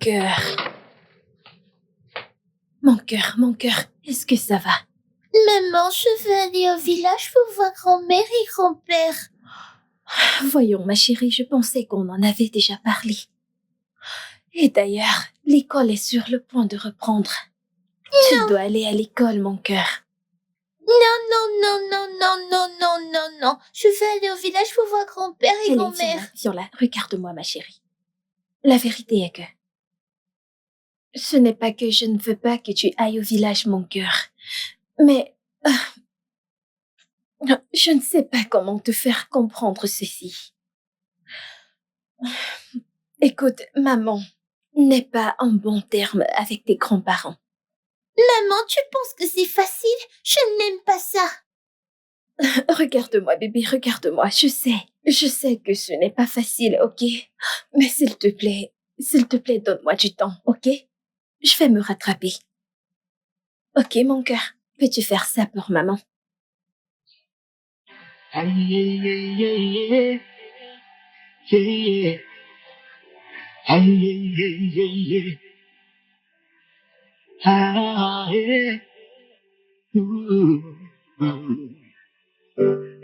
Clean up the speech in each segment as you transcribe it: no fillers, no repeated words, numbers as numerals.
cœur. Mon cœur, est-ce que ça va? Maman, je veux aller au village pour voir grand-mère et grand-père. Voyons, ma chérie, je pensais qu'on en avait déjà parlé. Et d'ailleurs, l'école est sur le point de reprendre. Tu dois aller à l'école, mon cœur. Non. Je veux aller au village pour voir grand-père et grand-mère. Viens là, regarde-moi, ma chérie. La vérité est que ce n'est pas que je ne veux pas que tu ailles au village, mon cœur. Mais je ne sais pas comment te faire comprendre ceci. Écoute, maman n'est pas en bon terme avec tes grands-parents. Maman, tu penses que c'est facile? Je n'aime pas ça. Regarde-moi, bébé, regarde-moi. Je sais que ce n'est pas facile, ok? Mais s'il te plaît, donne-moi du temps, ok? Je vais me rattraper. Ok, mon cœur, peux-tu faire ça pour maman?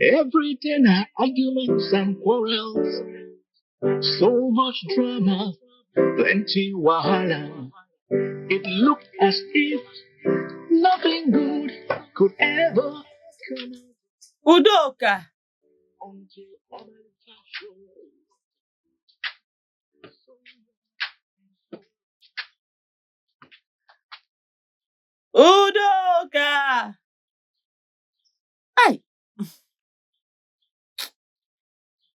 Every day now, arguments and quarrels, so much drama, plenty wahala. It looked as if nothing good could ever come Udoka! until Udoka! Aïe!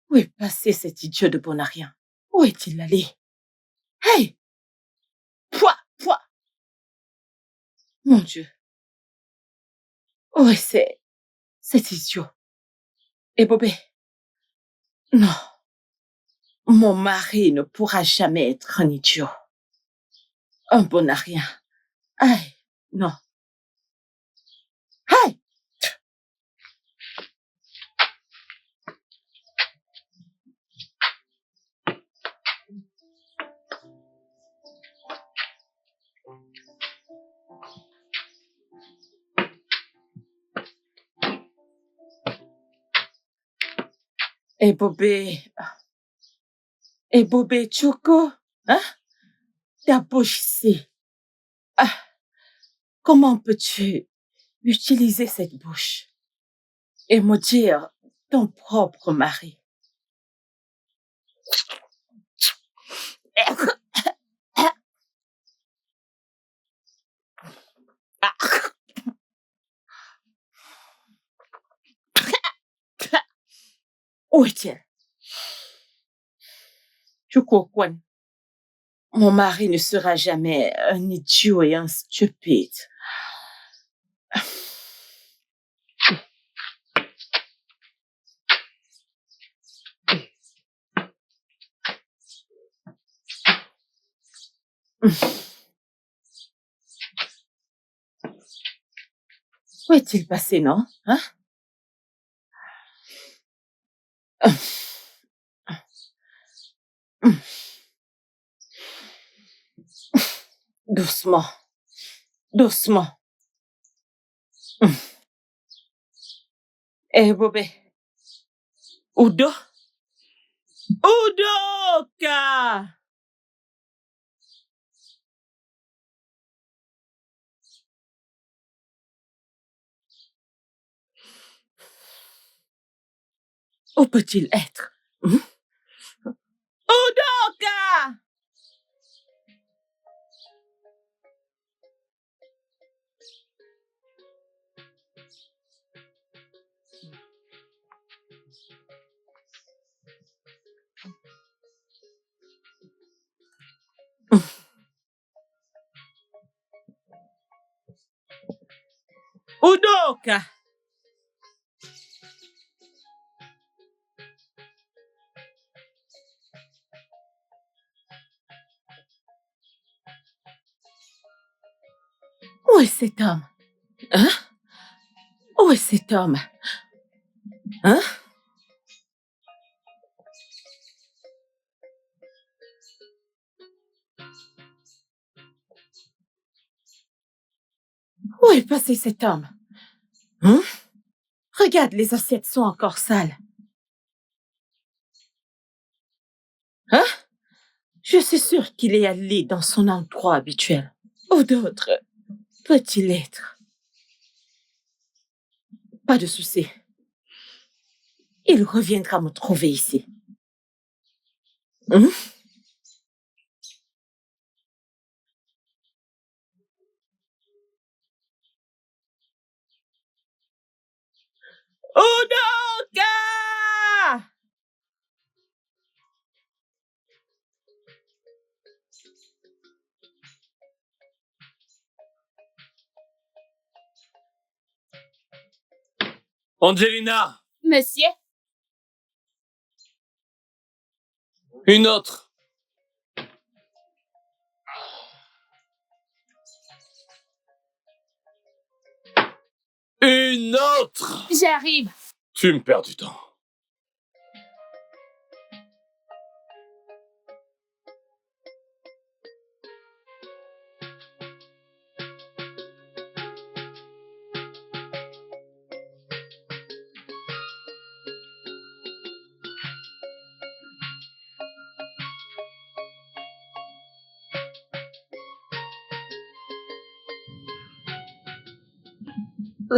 Où est passé cet idiot de Bonarien? Où est-il allé? Hey! Pouah! Mon Dieu! Où est cet idiot? Et Bobé? Non. Mon mari ne pourra jamais être un idiot. Un Bonarien. Aïe! Non. Aïe! Et Bobé Choco, hein? Ta bouche ici. Ah, comment peux-tu utiliser cette bouche et maudire ton propre mari? Où est-il? Chukokwan, mon mari ne sera jamais un idiot et un stupide. Où est-il passé, non? Hein? Doucement. Eh, Bobé. Udoka! Où peut-il être? Udoka! Udoka! Où est cet homme? Hein? Où est cet homme? Hein? Où est passé cet homme? Hein? Regarde, les assiettes sont encore sales. Hein? Je suis sûre qu'il est allé dans son endroit habituel. Où d'autre peut-il être? Pas de souci. Il reviendra me trouver ici. Hein? Udoka! Angelina, Monsieur, une autre. Une autre. j'arrive. Tu me perds du temps.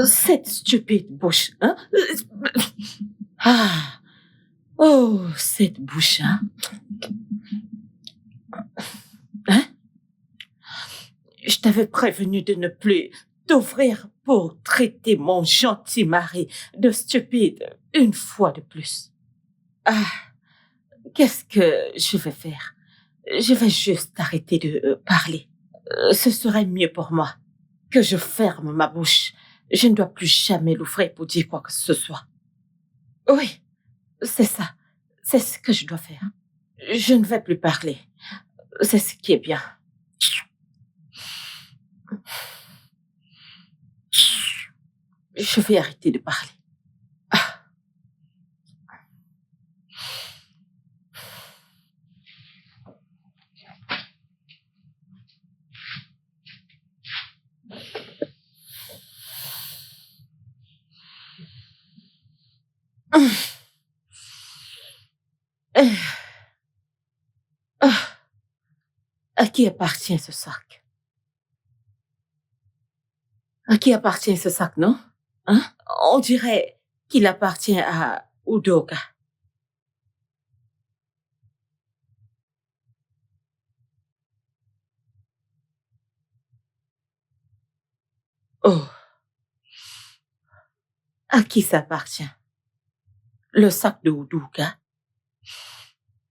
Cette stupide bouche, hein? Ah! Oh, cette bouche, hein? Hein? Je t'avais prévenu de ne plus t'ouvrir pour traiter mon gentil mari de stupide une fois de plus. Ah! Qu'est-ce que je vais faire? Je vais juste arrêter de parler. Ce serait mieux pour moi que je ferme ma bouche. Je ne dois plus jamais l'ouvrir pour dire quoi que ce soit. Oui, c'est ça. C'est ce que je dois faire. Je ne vais plus parler. C'est ce qui est bien. Je vais arrêter de parler. Ah. Ah. À qui appartient ce sac? À qui appartient ce sac, non? Hein? On dirait qu'il appartient à Udoka. Oh. À qui ça appartient? Le sac de Udoka?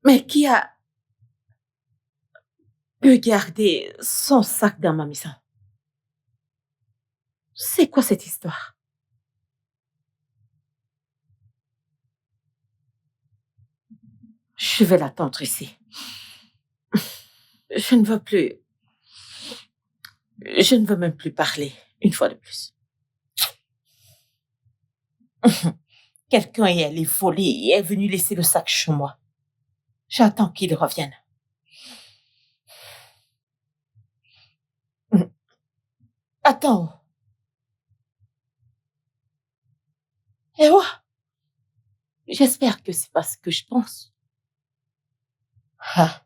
Mais qui a pu garder son sac dans ma maison? C'est quoi cette histoire? Je vais l'attendre ici. Je ne veux plus. Je ne veux même plus parler, une fois de plus. Quelqu'un est allé voler et est venu laisser le sac chez moi. J'attends qu'il revienne. Attends. Eh ouais. J'espère que c'est pas ce que je pense. Ah.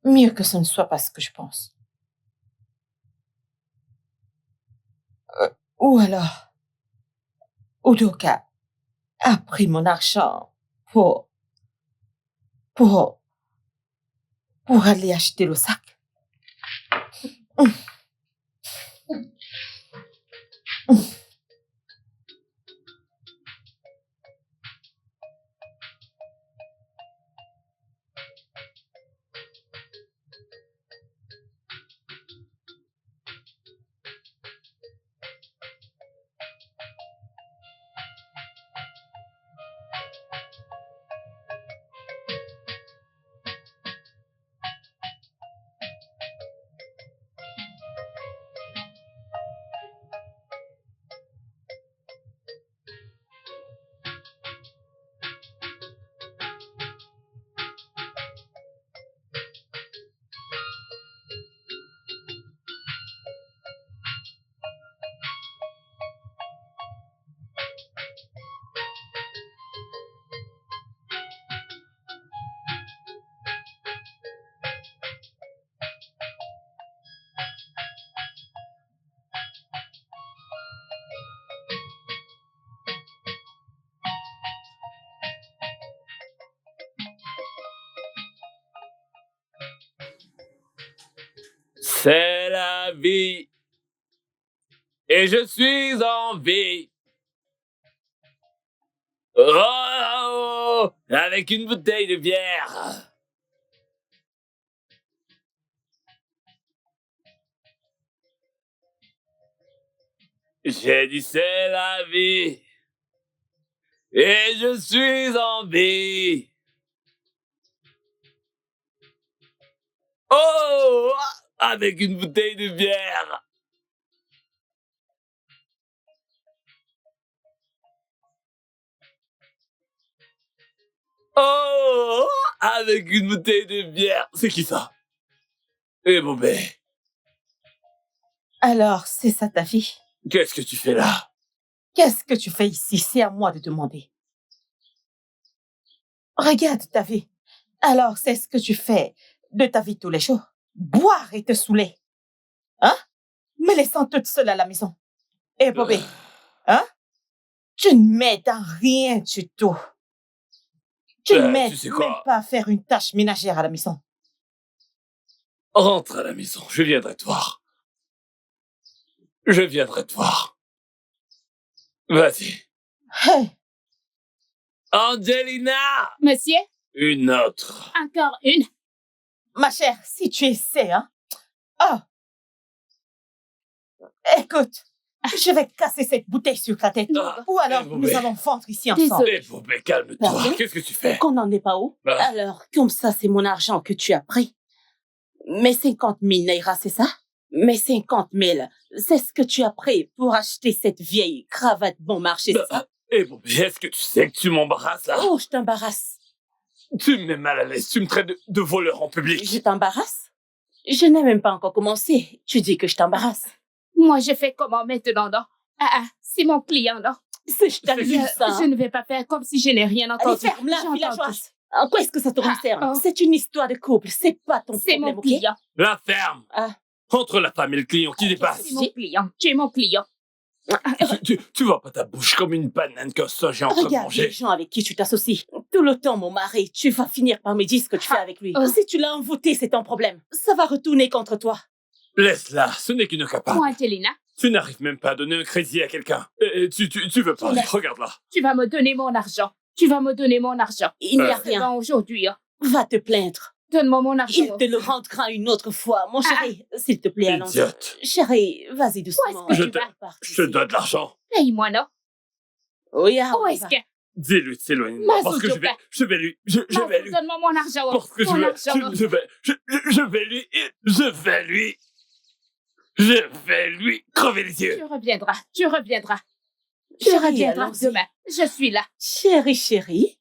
Mieux que ce ne soit pas ce que je pense. Ou alors, Udoka a pris mon argent pour aller acheter le sac. C'est la vie. Et je suis en vie. Oh, avec une bouteille de bière. J'ai dit c'est la vie. Et je suis en vie. Oh, avec une bouteille de bière. Oh, avec une bouteille de bière. C'est qui ça? Eh Bobé, Alors, c'est ça ta vie? qu'est-ce que tu fais là? Qu'est-ce que tu fais ici? C'est à moi de demander. Regarde ta vie. Alors, c'est ce que tu fais de ta vie tous les jours. Boire et te saouler. Hein? Me laissant toute seule à la maison. Eh, Bobé, hein? Tu ne m'aides en rien du tout. Tu ne m'aides tu sais même quoi? pas à faire une tâche ménagère à la maison. Rentre à la maison, je viendrai te voir. Je viendrai te voir. Vas-y. Hey, Angelina! Monsieur, Une autre. encore une. ma chère, si tu essaies, hein? Oh! Écoute, je vais casser cette bouteille sur ta tête. Ah, Ou alors, eh, Bobé. nous allons fondre ici ensemble. Désolée. Eh Bobé, calme-toi. Pardon? Qu'est-ce que tu fais? Qu'on n'en est pas où? Ah. Alors, comme ça, c'est mon argent que tu as pris. Mes 50 000 naira, c'est ça? Mes 50 000, c'est ce que tu as pris pour acheter cette vieille cravate bon marché, c'est ça? Eh Bobé, est-ce que tu sais que tu m'embarrasses là? Oh, je t'embarrasse. Tu me mets mal à l'aise, tu me traites de voleur en public. Je t'embarrasse? Je n'ai même pas encore commencé. Tu dis que je t'embarrasse. Moi, je fais comment maintenant, non? C'est mon client, non? C'est je t'avais Je, dit ça. je ne vais pas faire comme si je n'ai rien Allez, entendu. ferme-la, J'ai entendu. villageoise. En quoi est-ce que ça te concerne? oh. C'est une histoire de couple, c'est pas ton C'est problème, mon ok? client. La ferme! Ah. Entre la femme et le client, qui dépasse? C'est mon client. Tu es mon client. Tu vois pas ta bouche comme une banane qu'un singe est en train de Regarde les manger. gens avec qui tu t'associes. Tout le temps, mon mari, tu vas finir par me dire ce que tu fais avec lui. oh. Si tu l'as envoûté, c'est ton problème. Ça va retourner contre toi. Laisse-la, ce n'est qu'une capable. Moi, Angelina, Tu n'arrives même pas à donner un crédit à quelqu'un. Tu veux pas, regarde-la. tu vas me donner mon argent. Tu vas me donner mon argent. Il n'y a C'est rien. bon aujourd'hui, hein. Va te plaindre. Donne-moi mon argent. Il te le rendra une autre fois. Mon chéri, s'il te plaît, allons-y. Idiote. Chéri, vas-y doucement. Où est-ce que tu vas? Je te donne de l'argent. Paye-moi, non? Oui, Où est-ce que... Dis-lui de s'éloigner. Mazou, Parce que je vais lui. Je Mazou, vais lui. donne-moi mon argent. Parce que mon argent. je vais lui crever les yeux. Tu reviendras. Tu reviendras. Tu Chéri, reviendras allons-y. demain. Je suis là. Chéri.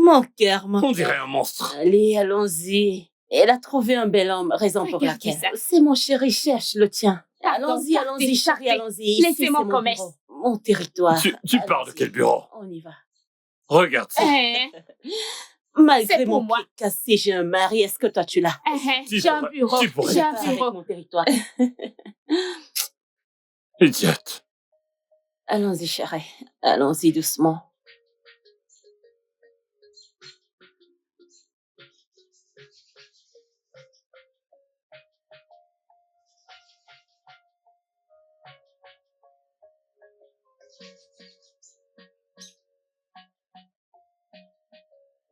Mon cœur, mon On cœur. dirait un monstre. Allez, allons-y. Elle a trouvé un bel homme, raison pour Regarde laquelle. ça. C'est mon chéri, cherche le tien. Pardon, Allons-y, partez, allons-y, chéri, partez. allons-y. Ici, Laissez-moi c'est mon commerce. bureau, mon territoire. Tu parles de Allons-y. quel bureau? On y va. Regarde ça. Hein, Malgré C'est pour mon moi. pied cassé, j'ai un mari. Est-ce que toi, tu l'as? J'ai un bureau. Tu pourrais. J'ai un Pas avec bureau. mon territoire. Idiote. Allons-y, chéri. Allons-y doucement.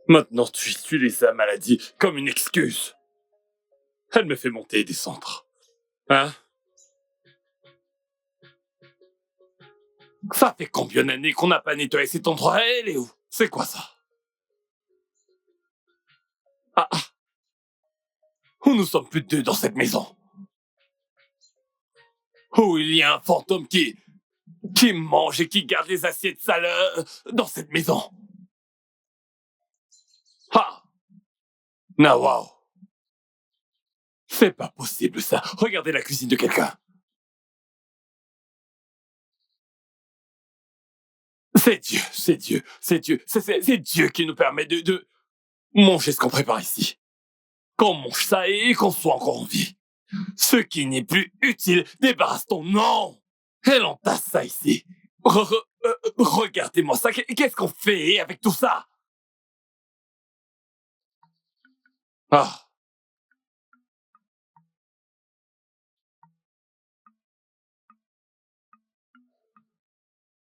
Maintenant, tu utilises sa maladie comme une excuse. Elle me fait monter et descendre. Hein? Ça fait combien d'années qu'on n'a pas nettoyé cet endroit? Elle est où? C'est quoi ça? Ah. Où nous sommes plus de deux dans cette maison? Où il y a un fantôme qui mange et qui garde les assiettes sales dans cette maison? Ah! Non, wow! C'est pas possible, ça. Regardez la cuisine de quelqu'un. C'est Dieu qui nous permet de manger ce qu'on prépare ici. Qu'on mange ça et qu'on soit encore en vie. Ce qui n'est plus utile, débarrasse-t-on. Non! Elle entasse ça ici. Regardez-moi ça. Qu'est-ce qu'on fait avec tout ça? Ah.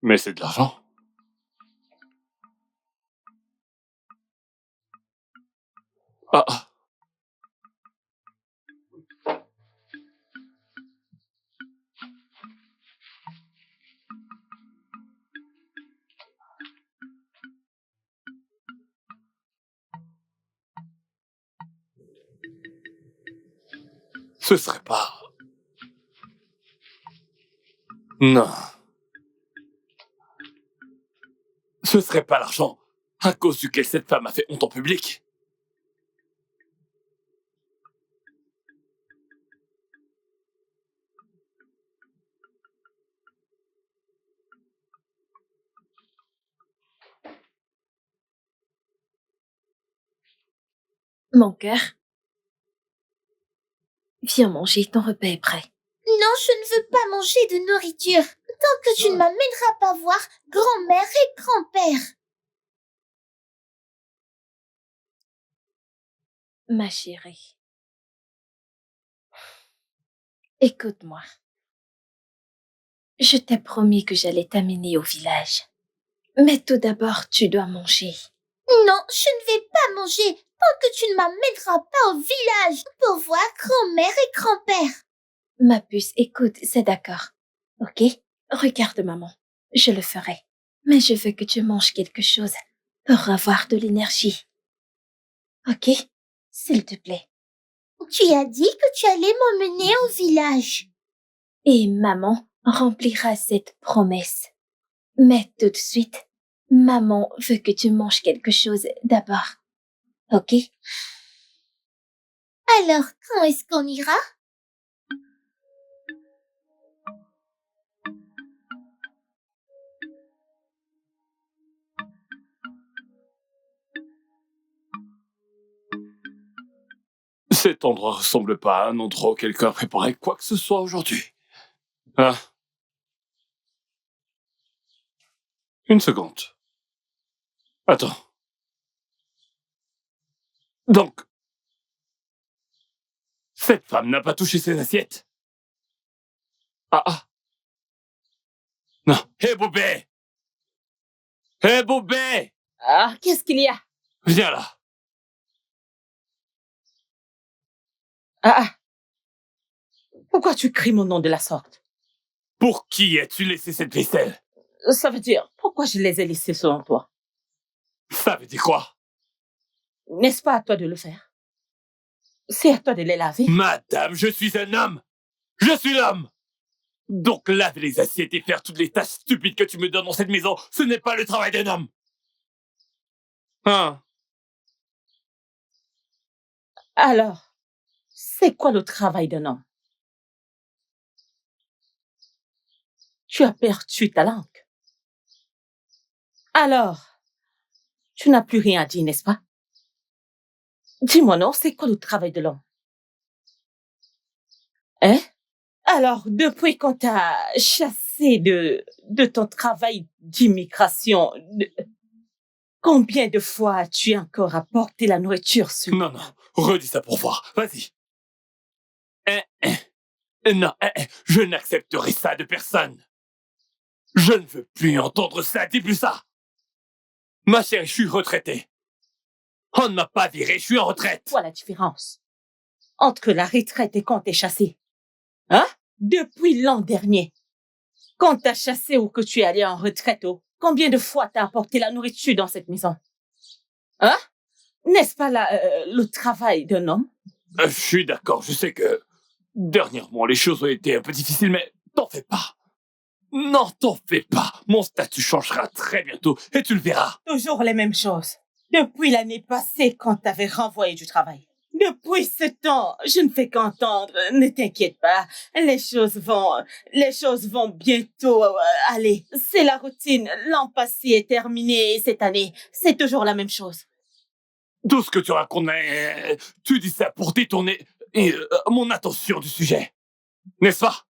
Mais c'est de l'argent. Ah, ah. Ce serait pas... Non. Ce serait pas l'argent à cause duquel cette femme a fait honte en public. Mon cœur, viens manger, ton repas est prêt. Non, je ne veux pas manger de nourriture tant que tu ne m'amèneras pas voir grand-mère et grand-père. Ma chérie, écoute-moi. Je t'ai promis que j'allais t'amener au village. Mais tout d'abord, tu dois manger. Non, je ne vais pas manger tant que tu ne m'amèneras pas au village pour voir grand-mère et grand-père. Ma puce, écoute, c'est d'accord. Ok? Regarde maman, je le ferai. Mais je veux que tu manges quelque chose pour avoir de l'énergie. Ok? S'il te plaît. Tu as dit que tu allais m'emmener au village. Et maman remplira cette promesse. Mais tout de suite, maman veut que tu manges quelque chose d'abord. Ok? Alors, quand est-ce qu'on ira? Cet endroit ressemble pas à un endroit où quelqu'un a préparé quoi que ce soit aujourd'hui. Ah. Une seconde. Attends. Donc, cette femme n'a pas touché ses assiettes? Ah ah. Non. Hé, Boubé! Hé, Boubé! Ah, qu'est-ce qu'il y a? Viens là. Ah, pourquoi tu cries mon nom de la sorte? Pour qui as-tu laissé cette vaisselle? Ça veut dire, pourquoi je les ai laissés selon toi? Ça veut dire quoi? N'est-ce pas à toi de le faire? C'est à toi de les laver. Madame, je suis un homme. Je suis l'homme. Donc laver les assiettes et faire toutes les tâches stupides que tu me donnes dans cette maison, ce n'est pas le travail d'un homme. Hein? Alors, c'est quoi le travail d'un homme? Tu as perdu ta langue. Alors, tu n'as plus rien à dire, n'est-ce pas? Dis-moi non, c'est quoi le travail de l'homme? Hein? Alors, depuis qu'on t'a chassé de ton travail d'immigration, combien de fois as-tu encore apporté la nourriture sur... Non, non, redis ça pour voir. Vas-y. Non, je n'accepterai ça de personne. Je ne veux plus entendre ça, dis plus ça. Ma chérie, je suis retraité. On ne m'a pas viré, je suis en retraite. Voilà la différence entre la retraite et quand t'es chassé. Hein? Depuis l'an dernier. Quand t'as chassé ou que tu es allé en retraite, combien de fois t'as apporté la nourriture dans cette maison? Hein? N'est-ce pas le travail d'un homme? Je suis d'accord, je sais que dernièrement les choses ont été un peu difficiles, mais t'en fais pas. Non, t'en fais pas. Mon statut changera très bientôt et tu le verras. Toujours les mêmes choses. Depuis l'année passée quand t'avais renvoyé du travail. Depuis ce temps, je ne fais qu'entendre. Ne t'inquiète pas, les choses vont bientôt aller. C'est la routine. L'an passé est terminé et cette année, c'est toujours la même chose. Tout ce que tu racontes, mais tu dis ça pour détourner mon attention du sujet. N'est-ce pas?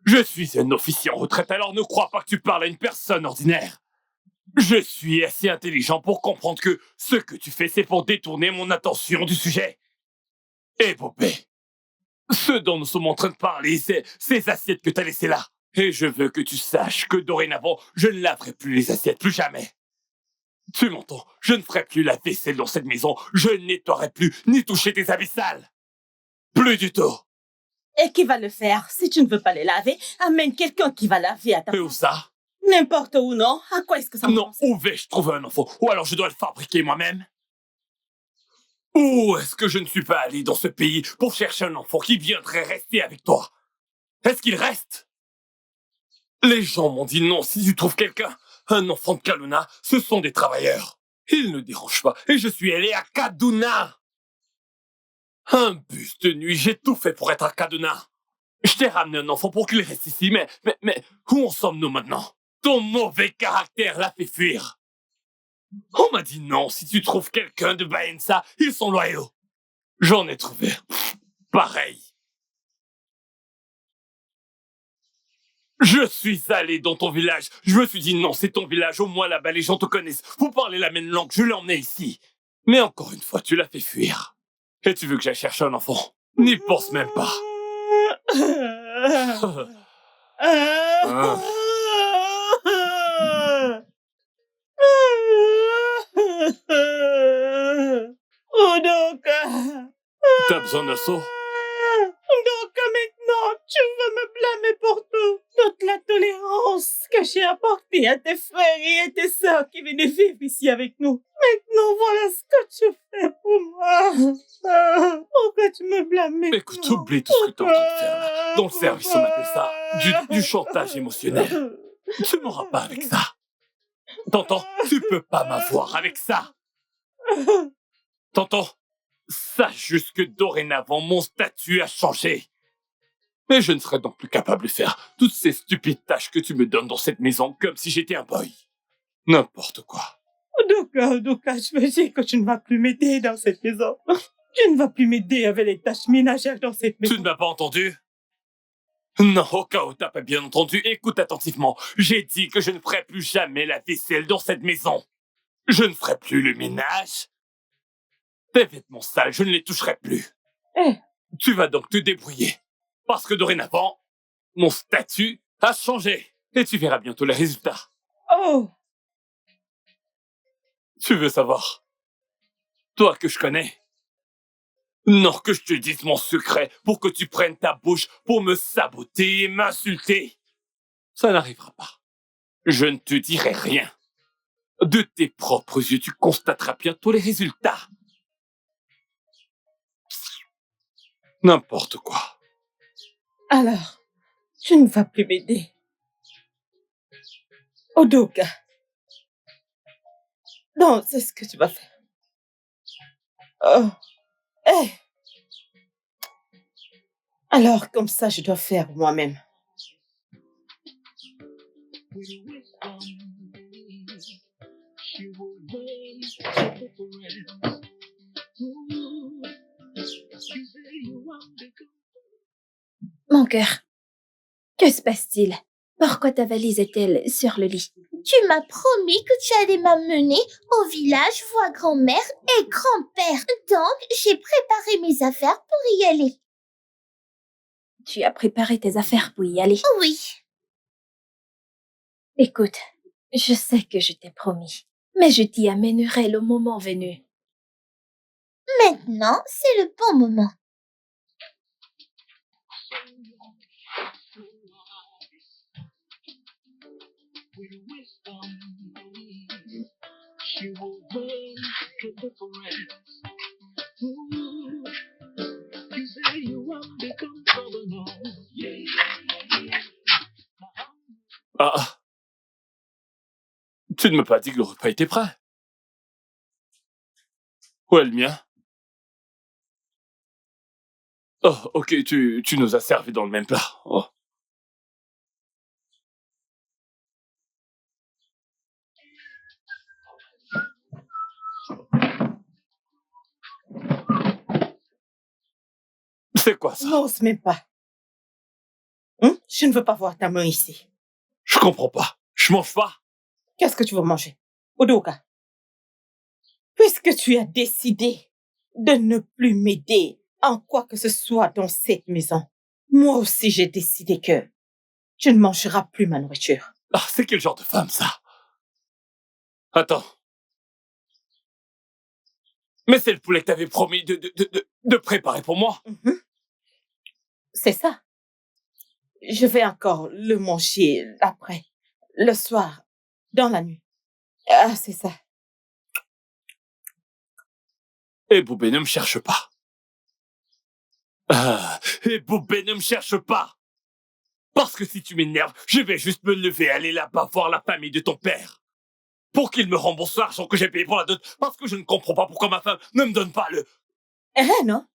Je suis un officier en retraite, alors ne crois pas que tu parles à une personne ordinaire. Je suis assez intelligent pour comprendre que ce que tu fais, c'est pour détourner mon attention du sujet. Et Bobé, ce dont nous sommes en train de parler, c'est ces assiettes que t'as laissées là. Et je veux que tu saches que dorénavant, je ne laverai plus les assiettes, plus jamais. Tu m'entends? Je ne ferai plus la vaisselle dans cette maison. Je ne nettoierai plus, ni toucher tes habits sales. Plus du tout. Et qui va le faire? Si tu ne veux pas les laver, amène quelqu'un qui va laver à ta Et où place. ça? N'importe où, non? À quoi est-ce que ça me Non, pense? où vais-je trouver un enfant? Ou alors je dois le fabriquer moi-même? Où est-ce que je ne suis pas allé dans ce pays pour chercher un enfant qui viendrait rester avec toi? Est-ce qu'il reste? Les gens m'ont dit non, si tu trouves quelqu'un, un enfant de Kaduna, ce sont des travailleurs. Ils ne dérangent pas, et je suis allé à Kaduna. Un bus de nuit, j'ai tout fait pour être à Kaduna. Je t'ai ramené un enfant pour qu'il reste ici, mais où en sommes-nous maintenant? Ton mauvais caractère l'a fait fuir. On m'a dit non, si tu trouves quelqu'un de Baensa, ils sont loyaux. J'en ai trouvé. Pareil. Je suis allé dans ton village. Je me suis dit non, c'est ton village. Au moins là-bas, les gens te connaissent. Vous parlez la même langue. Je l'ai emmené ici. Mais encore une fois, tu l'as fait fuir. Et tu veux que j'aille chercher un enfant? N'y pense même pas. Udoka! T'as besoin d'un seau? Donc maintenant, tu veux me blâmer pour tout. Toute la tolérance que j'ai apportée à tes frères et à tes sœurs qui venaient vivre ici avec nous. Maintenant, voilà ce que tu fais pour moi. Pourquoi tu me blâmes maintenant? Écoute, oublie tout ce que t'es en train de faire là. Dans le service, on appelle ça du chantage émotionnel. Tu m'auras pas avec ça. T'entends? Tu peux pas m'avoir avec ça. T'entends? Sache juste que dorénavant, mon statut a changé. Mais je ne serai donc plus capable de faire toutes ces stupides tâches que tu me donnes dans cette maison comme si j'étais un boy. N'importe quoi. Udoka, je veux dire que tu ne vas plus m'aider dans cette maison. Tu ne vas plus m'aider avec les tâches ménagères dans cette maison. Tu ne m'as pas entendu? Non, au cas où t'as pas bien entendu, écoute attentivement. J'ai dit que je ne ferai plus jamais la vaisselle dans cette maison. Je ne ferai plus le ménage. Tes vêtements sales, je ne les toucherai plus. Tu vas donc te débrouiller. Parce que dorénavant, mon statut a changé. Et tu verras bientôt les résultats. Oh! Tu veux savoir? Toi que je connais. Non, que je te dise mon secret pour que tu prennes ta bouche pour me saboter et m'insulter. Ça n'arrivera pas. Je ne te dirai rien. De tes propres yeux, tu constateras bientôt les résultats. N'importe quoi. Alors, tu ne vas plus m'aider. Udoka. Non, c'est ce que tu vas faire. Oh. Eh. Alors, comme ça, je dois faire moi-même. Mon cœur, que se passe-t-il? Pourquoi ta valise est-elle sur le lit? Tu m'as promis que tu allais m'amener au village voir grand-mère et grand-père. Donc, j'ai préparé mes affaires pour y aller. Tu as préparé tes affaires pour y aller? Oui. Écoute, je sais que je t'ai promis, mais je t'y amènerai le moment venu. Maintenant, c'est le bon moment. Ah. Tu ne m'as pas dit que le repas était prêt. Où est le mien? Oh, ok, tu nous as servi dans le même plat. Oh. C'est quoi ça? N'ose même pas. Je ne veux pas voir ta main ici. Je comprends pas. Je mange pas. Qu'est-ce que tu veux manger? Udoka, puisque tu as décidé de ne plus m'aider en quoi que ce soit dans cette maison, moi aussi j'ai décidé que Tu ne mangeras plus ma nourriture. Ah, c'est quel genre de femme, ça? Attends. Mais c'est le poulet que t'avais promis de préparer pour moi. Mhm. C'est ça. Je vais encore le manger après, le soir, dans la nuit. Ah, c'est ça. Et Boubé, ne me cherche pas. Ah, et Boubé, ne me cherche pas. Parce que si tu m'énerves, je vais juste me lever et aller là-bas voir la famille de ton père. Pour qu'il me rembourse l'argent que j'ai payé pour la dot. Parce que je ne comprends pas pourquoi ma femme ne me donne pas le... Non.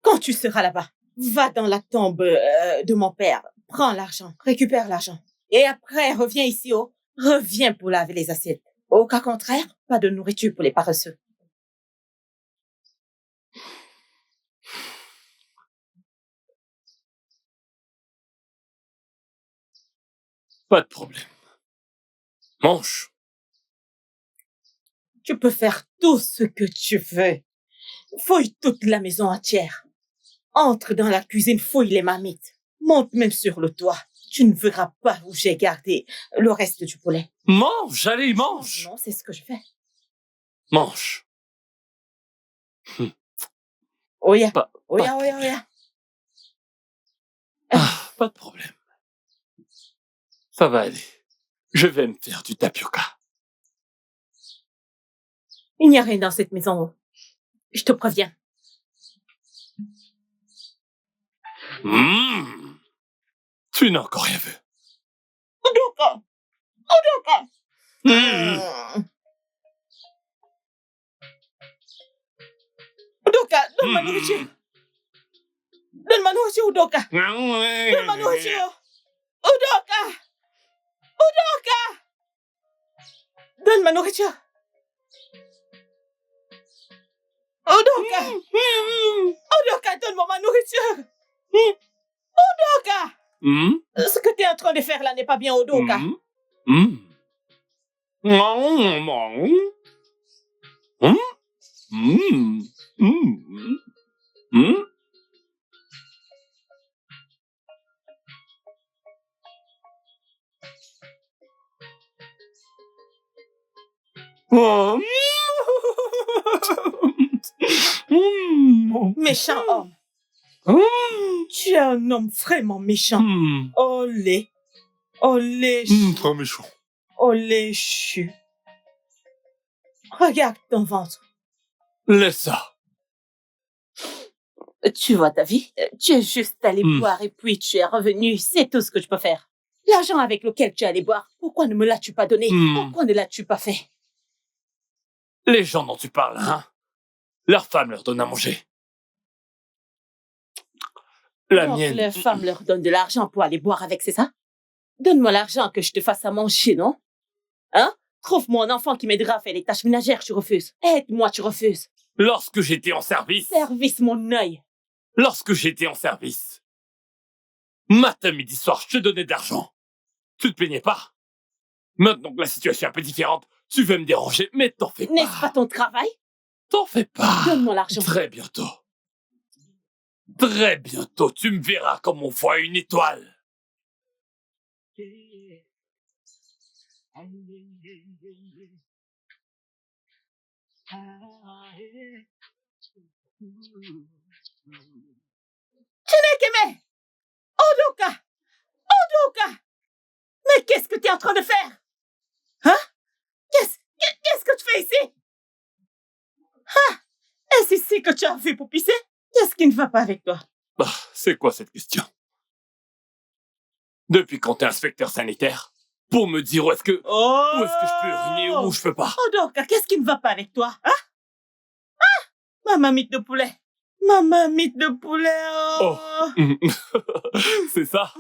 Quand tu seras là-bas, va dans la tombe de mon père. Prends l'argent, récupère l'argent. Et après, reviens ici, reviens pour laver les assiettes. Au cas contraire, pas de nourriture pour les paresseux. Pas de problème. Mange. Tu peux faire tout ce que tu veux. Fouille toute la maison entière. Entre dans la cuisine, fouille les marmites. Monte même sur le toit. Tu ne verras pas où j'ai gardé le reste du poulet. Mange, allez, mange. Non, c'est ce que je fais. Mange. Oya, Pas oya. pas de problème. Ça va aller. Je vais me faire du tapioca. Il n'y a rien dans cette maison. Je te préviens. Tu n'as encore rien vu. Udoka! Udoka, donne ma nourriture. Donne ma nourriture, Udoka. Donne ma nourriture. Udoka! Donne ma nourriture. Udoka, donne-moi ma nourriture. Udoka! Ce que tu es en train de faire là n'est pas bien, Udoka. Méchant homme. Tu es un homme vraiment méchant. Olé. Trop méchant. Olé chu. Regarde ton ventre. Laisse ça. Tu vois ta vie? Tu es juste allé boire et puis tu es revenu. C'est tout ce que je peux faire. L'argent avec lequel tu es allé boire, pourquoi ne me l'as-tu pas donné? Pourquoi ne l'as-tu pas fait? Les gens dont tu parles, hein? Leur femme leur donne à manger. Donc, les femmes leur donnent de l'argent pour aller boire avec, c'est ça? Donne-moi l'argent que je te fasse à manger, non? Hein? Trouve-moi un enfant qui m'aidera à faire les tâches ménagères, tu refuses. Aide-moi, tu refuses. Lorsque j'étais en service... Service, mon œil. Lorsque j'étais en service, matin, midi, soir, je te donnais de l'argent. Tu te plaignais pas? Maintenant que la situation est un peu différente, tu veux me déranger, mais t'en fais pas. N'est-ce pas ton travail? T'en fais pas. Donne-moi l'argent. Très bientôt, tu me verras comme on voit une étoile. Chinekeme! Udoka! Mais qu'est-ce que tu es en train de faire? Hein? Qu'est-ce que tu fais ici? Est-ce ici que tu as vu pour pisser? Qu'est-ce qui ne va pas avec toi? C'est quoi cette question? Depuis quand t'es inspecteur sanitaire? Pour me dire où est-ce que je peux uriner ou où je peux pas? Udoka, qu'est-ce qui ne va pas avec toi? Ma mamite de poulet. Ma mamite de poulet. C'est ça?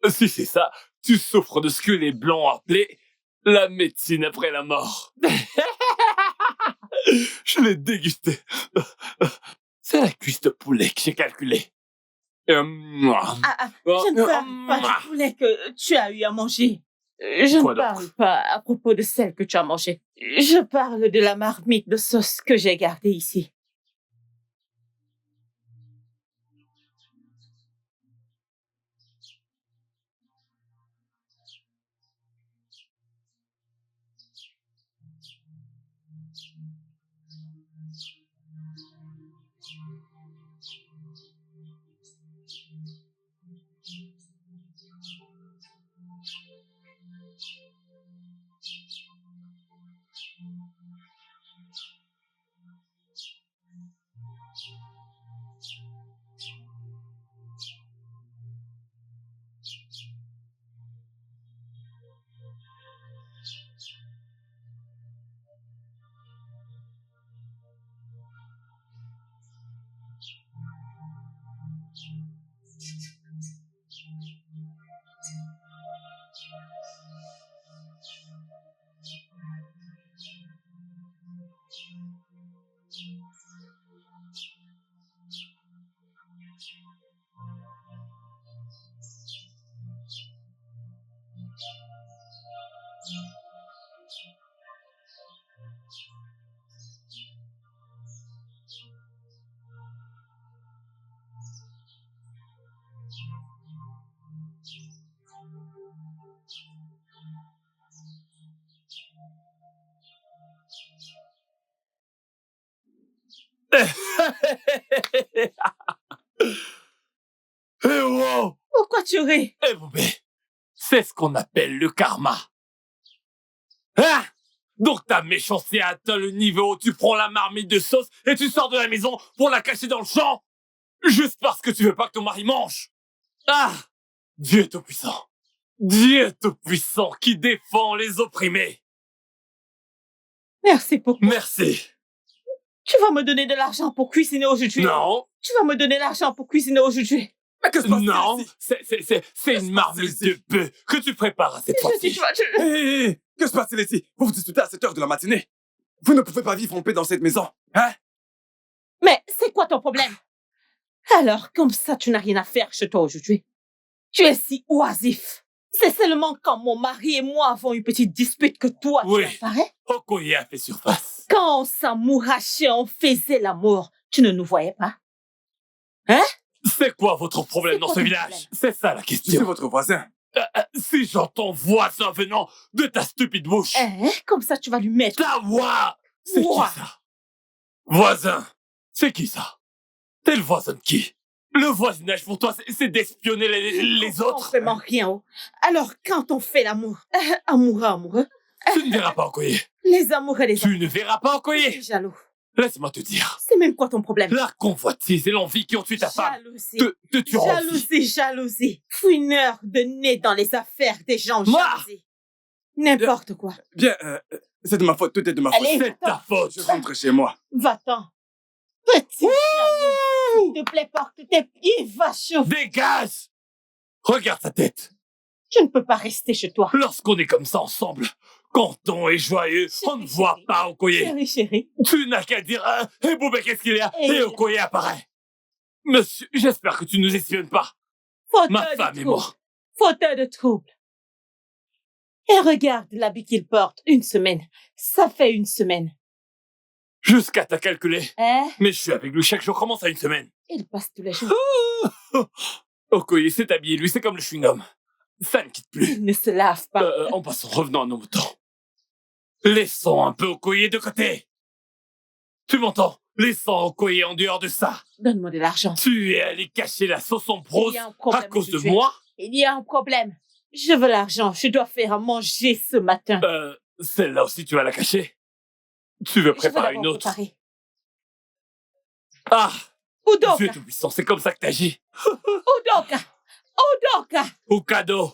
Si c'est ça, tu souffres de ce que les Blancs appelaient la médecine après la mort. Je l'ai dégusté. C'est la cuisse de poulet que j'ai calculée. Je ne parle pas du poulet que tu as eu à manger. Je ne parle pas à propos de celle que tu as mangée. Je parle de la marmite de sauce que j'ai gardée ici. Eh wow! Pourquoi tu ris? Eh bébé, c'est ce qu'on appelle le karma. Ah! Donc ta méchanceté a atteint le niveau où tu prends la marmite de sauce et tu sors de la maison pour la cacher dans le champ, juste parce que tu veux pas que ton mari mange. Ah! Dieu Tout-Puissant. Dieu Tout-Puissant qui défend les opprimés. Merci beaucoup. Merci. Tu vas me donner de l'argent pour cuisiner aujourd'hui? Non. Tu vas me donner l'argent pour cuisiner aujourd'hui? Mais que se passe-t-il Non, ici? c'est une marmite de bœuf que tu prépares à cette Je fois-ci. dis, toi, Hé, que se passe-t-il ici? Vous vous disputez à cette heure de la matinée. Vous ne pouvez pas vivre en paix dans cette maison, hein? Mais c'est quoi ton problème? Alors, comme ça, tu n'as rien à faire chez toi aujourd'hui. Tu es si oisif. C'est seulement quand mon mari et moi avons une petite dispute que toi, Oui. tu apparais. Okoye a fait surface. Quand on s'amourachait, on faisait l'amour. Tu ne nous voyais pas? Hein? C'est quoi votre problème C'est dans quoi ce ton village? problème? C'est ça la Je suis question. votre voisin. Si j'entends voisin venant de ta stupide bouche, Hein? Comme ça, tu vas lui mettre. ta voix, c'est qui Ouah. ça? Voisin, c'est qui ça? T'es le voisin de qui? Le voisinage pour toi, c'est d'espionner les On autres? fait rien. Oh. Alors, quand on fait l'amour, amoureux, Tu ne verras pas Okoye. les amoureux, les Tu ne verras pas Je Okoye. suis jaloux. Laisse-moi te dire. C'est même quoi ton problème? La convoitise et l'envie qui ont tué ta femme Jalousie. te tueront aussi. Jalousie. Fouineur de nez dans les affaires des gens. Moi Jalousie. N'importe quoi. Bien, c'est de ma faute, tout est de ma faute. Allez, C'est ta faute. Je rentre chez moi. Va-t'en. Petit jaloux. S'il te plaît, porte tes pieds, va chauffer. Dégage! Regarde sa tête. Je ne peux pas rester chez toi. Lorsqu'on est comme ça ensemble, quand on est joyeux, on ne voit pas Okoye. Chérie. Tu n'as qu'à dire « Hé Boubé, qu'est-ce qu'il y a ?» Et Et il- Okoye apparaît. Monsieur, j'espère que tu ne nous espionnes pas. Ma femme et moi. Fauteuil de trouble. Et regarde l'habit qu'il porte. Une semaine. Ça fait une semaine. Jusqu'à t'as calculé. Hein? Mais je suis avec lui chaque jour. Comment ça, une semaine? Il passe tous les jours. Okoye s'est habillé, lui, c'est comme le chewing-gum. Ça ne quitte plus. Il ne se lave pas. En passant, revenons à nos moutons. Laissons un peu Okoye de côté. Tu m'entends? Laissons Okoye en dehors de ça. Donne-moi de l'argent. Tu es allé cacher la sauce en brosse Il y a un problème à cause de aujourd'hui. moi? Il y a un problème. Je veux l'argent. Je dois faire à manger ce matin. Celle-là aussi, tu vas la cacher? Tu veux Je veux préparer d'abord une autre? préparer. Ah! Udoka. Dieu Tout-Puissant, c'est comme ça que t'agis. Udoka. Au cadeau.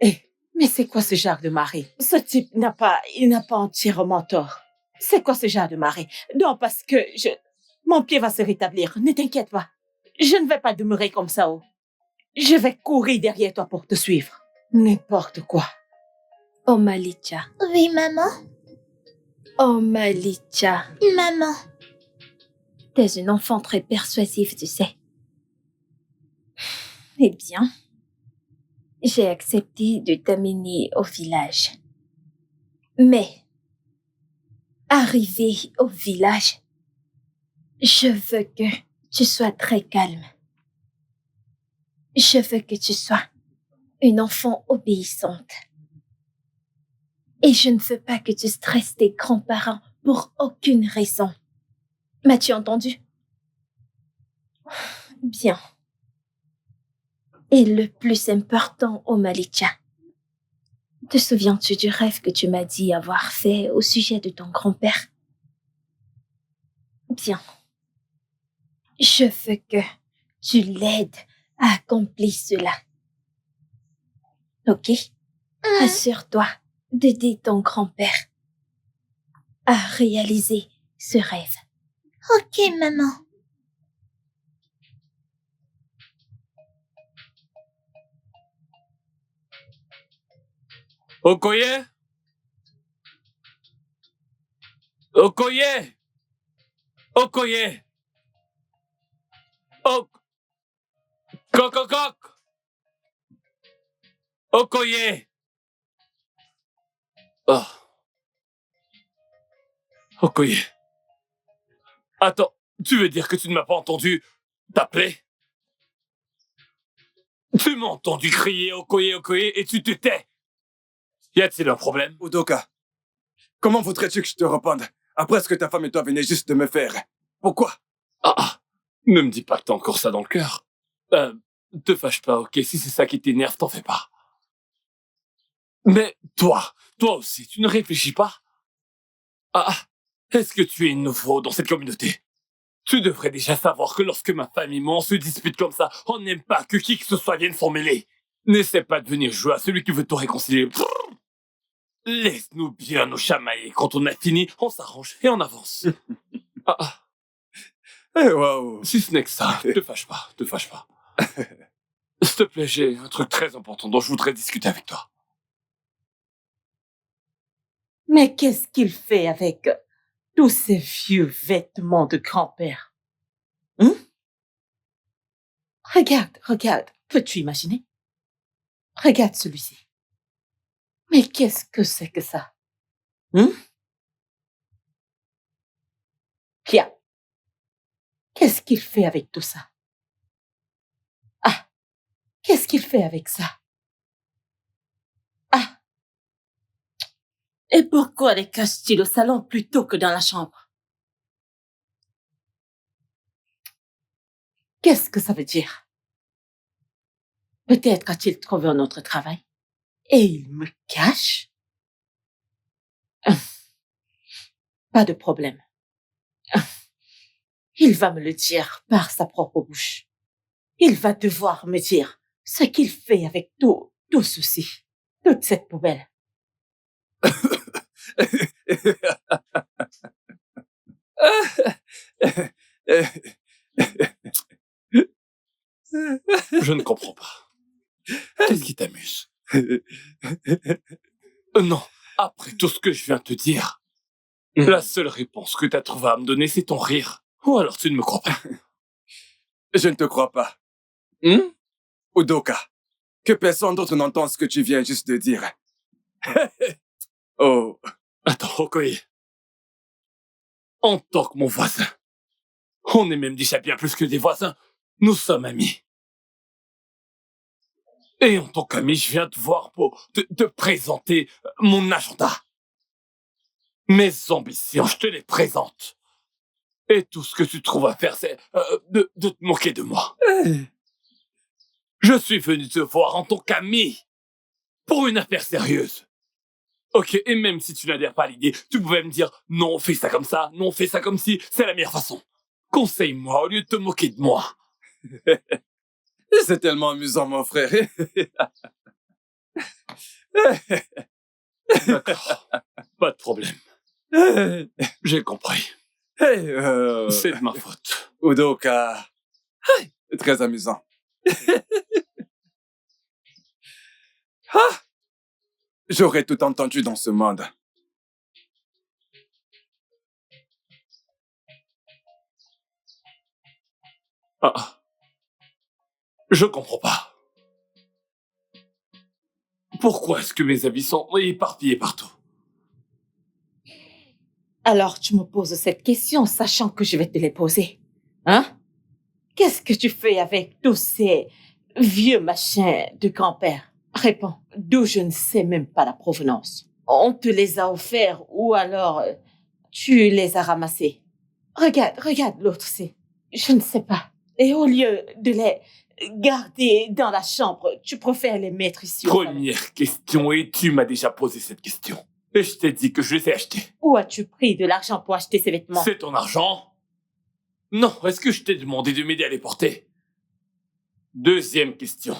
Mais c'est quoi ce genre de mari? Ce type n'a pas entièrement tort. C'est quoi ce genre de mari? Non, parce que mon pied va se rétablir. Ne t'inquiète pas. Je ne vais pas demeurer comme ça. Oh. Je vais courir derrière toi pour te suivre. N'importe quoi. Oh Malicha. Oui, maman? Oh Malicha. Maman. T'es une enfant très persuasive, tu sais. Eh bien, j'ai accepté de t'amener au village. Mais, arrivé au village, je veux que tu sois très calme. Je veux que tu sois une enfant obéissante. Et je ne veux pas que tu stresses tes grands-parents pour aucune raison. M'as-tu entendu? Bien. Et le plus important, Omalicha, te souviens-tu du rêve que tu m'as dit avoir fait au sujet de ton grand-père? Bien. Je veux que tu l'aides à accomplir cela. Ok? Assure-toi d'aider ton grand-père à réaliser ce rêve. Ok, maman. Okoye? Okoye? Okoye? Coq! Okoye? Oh. Okoye. Attends, tu veux dire que tu ne m'as pas entendu t'appeler? Tu m'as entendu crier Okoye et tu te tais? Y a-t-il un problème? Udoka, comment voudrais-tu que je te réponde après ce que ta femme et toi venaient juste de me faire? Pourquoi? Ne me dis pas que t'as encore ça dans le cœur. Te fâche pas, ok? Si c'est ça qui t'énerve, t'en fais pas. Mais toi aussi, tu ne réfléchis pas? Est-ce que tu es nouveau dans cette communauté? Tu devrais déjà savoir que lorsque ma famille et moi on se dispute comme ça, on n'aime pas que qui que ce soit vienne s'en mêler. N'essaie pas de venir jouer à celui qui veut te réconcilier. Laisse-nous bien nous chamailler. Quand on a fini, on s'arrange et on avance. Waouh. Si ce n'est que ça, te fâche pas. S'il te plaît, j'ai un truc très important dont je voudrais discuter avec toi. Mais qu'est-ce qu'il fait avec tous ces vieux vêtements de grand-père? Regarde. Peux-tu imaginer? Regarde celui-ci. Mais qu'est-ce que c'est que ça? Kia, qu'est-ce qu'il fait avec tout ça? Qu'est-ce qu'il fait avec ça? Et pourquoi les cache-t-il au salon plutôt que dans la chambre? Qu'est-ce que ça veut dire? Peut-être a-t-il trouvé un autre travail et il me cache? Pas de problème. Il va me le dire par sa propre bouche. Il va devoir me dire ce qu'il fait avec tout ceci, toute cette poubelle. Je ne comprends pas. Qu'est-ce qui t'amuse? Non, après tout ce que je viens de te dire, la seule réponse que t'as trouvé à me donner, c'est ton rire. Ou alors tu ne me crois pas. Je ne te crois pas. Udoka, que personne d'autre n'entende ce que tu viens juste de dire. Oh. Attends, Okoye. En tant que mon voisin, on est même déjà bien plus que des voisins, nous sommes amis. Et en tant qu'ami, je viens te voir pour te présenter mon agenda. Mes ambitions, je te les présente. Et tout ce que tu trouves à faire, c'est de te moquer de moi. Je suis venu te voir en tant qu'ami, pour une affaire sérieuse. Ok, et même si tu n'adhères pas à l'idée, tu pouvais me dire « Non, fais ça comme ça, non, fais ça comme ci, c'est la meilleure façon. » Conseille-moi au lieu de te moquer de moi. C'est tellement amusant, mon frère. D'accord, pas de problème. J'ai compris. C'est de ma faute. Udoka. Très amusant. J'aurais tout entendu dans ce monde. Je comprends pas. Pourquoi est-ce que mes habits sont éparpillés partout? Alors tu me poses cette question sachant que je vais te les poser. Qu'est-ce que tu fais avec tous ces vieux machins de grand-père? Réponds, d'où je ne sais même pas la provenance. On te les a offerts ou alors tu les as ramassés. Regarde l'autre, c'est... Je ne sais pas. Et au lieu de les garder dans la chambre, tu préfères les mettre ici au salon. Première question, et tu m'as déjà posé cette question. Et je t'ai dit que je les ai achetés. Où as-tu pris de l'argent pour acheter ces vêtements? C'est ton argent? Non, est-ce que je t'ai demandé de m'aider à les porter? Deuxième question.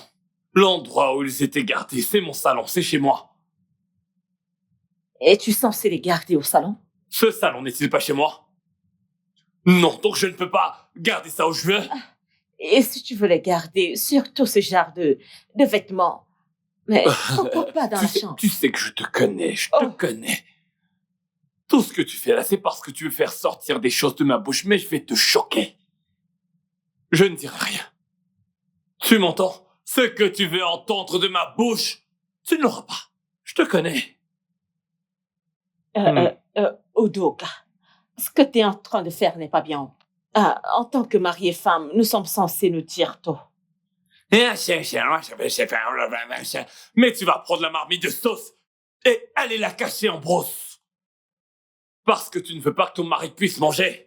L'endroit où ils étaient gardés, c'est mon salon, c'est chez moi. Es-tu censé les garder au salon? Ce salon n'est-il pas chez moi? Non, donc je ne peux pas garder ça où je veux. Et si tu veux les garder, surtout ce genre de vêtements, mais pourquoi pas dans la chambre? Tu sais que je te connais, je te connais. Tout ce que tu fais là, c'est parce que tu veux faire sortir des choses de ma bouche, mais je vais te choquer. Je ne dirai rien. Tu m'entends? Ce que tu veux entendre de ma bouche, tu ne l'auras pas. Je te connais. Udoka, ce que tu es en train de faire n'est pas bien. En tant que mari et femme, nous sommes censés nous dire tout. Mais tu vas prendre la marmite de sauce et aller la cacher en brosse. Parce que tu ne veux pas que ton mari puisse manger.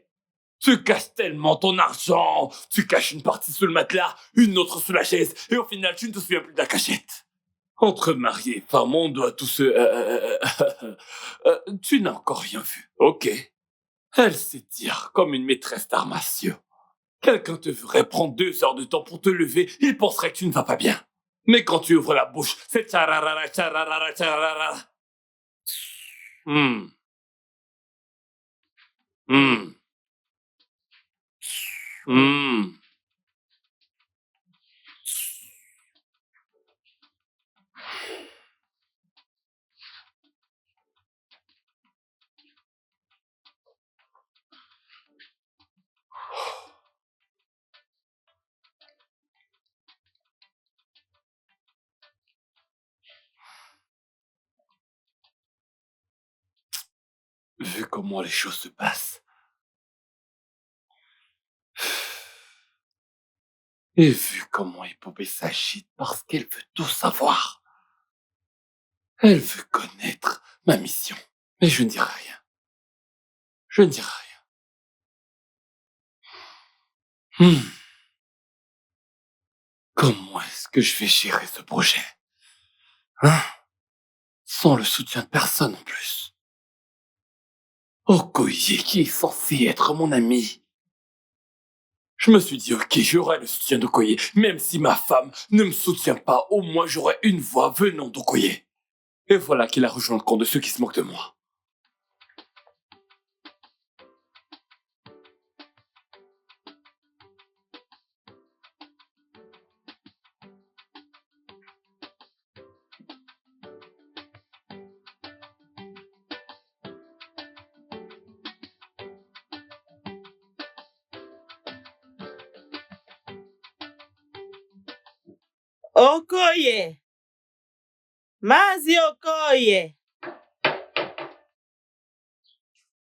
Tu caches tellement ton argent. Tu caches une partie sous le matelas, une autre sous la chaise, et au final, tu ne te souviens plus de la cachette. Entre mari et femme, on doit tous se... tu n'as encore rien vu, ok? Elle s'étire comme une maîtresse d'arts martiaux. Quelqu'un te ferait prendre 2 heures de temps pour te lever, il penserait que tu ne vas pas bien. Mais quand tu ouvres la bouche, c'est tchararara, tchararara, tchararara. Vu comment les choses se passent. Et vu comment Épopée s'agite parce qu'elle veut tout savoir. Elle veut connaître ma mission. Mais je ne dirai rien. Je ne dirai rien. Comment est-ce que je vais gérer ce projet? Sans le soutien de personne en plus. Okoye qui est censé être mon ami. Je me suis dit, ok, j'aurai le soutien d'Okoye. Même si ma femme ne me soutient pas, au moins j'aurai une voix venant d'Okoye. Et voilà qu'il a rejoint le camp de ceux qui se moquent de moi. Okoye! Mazi Okoye!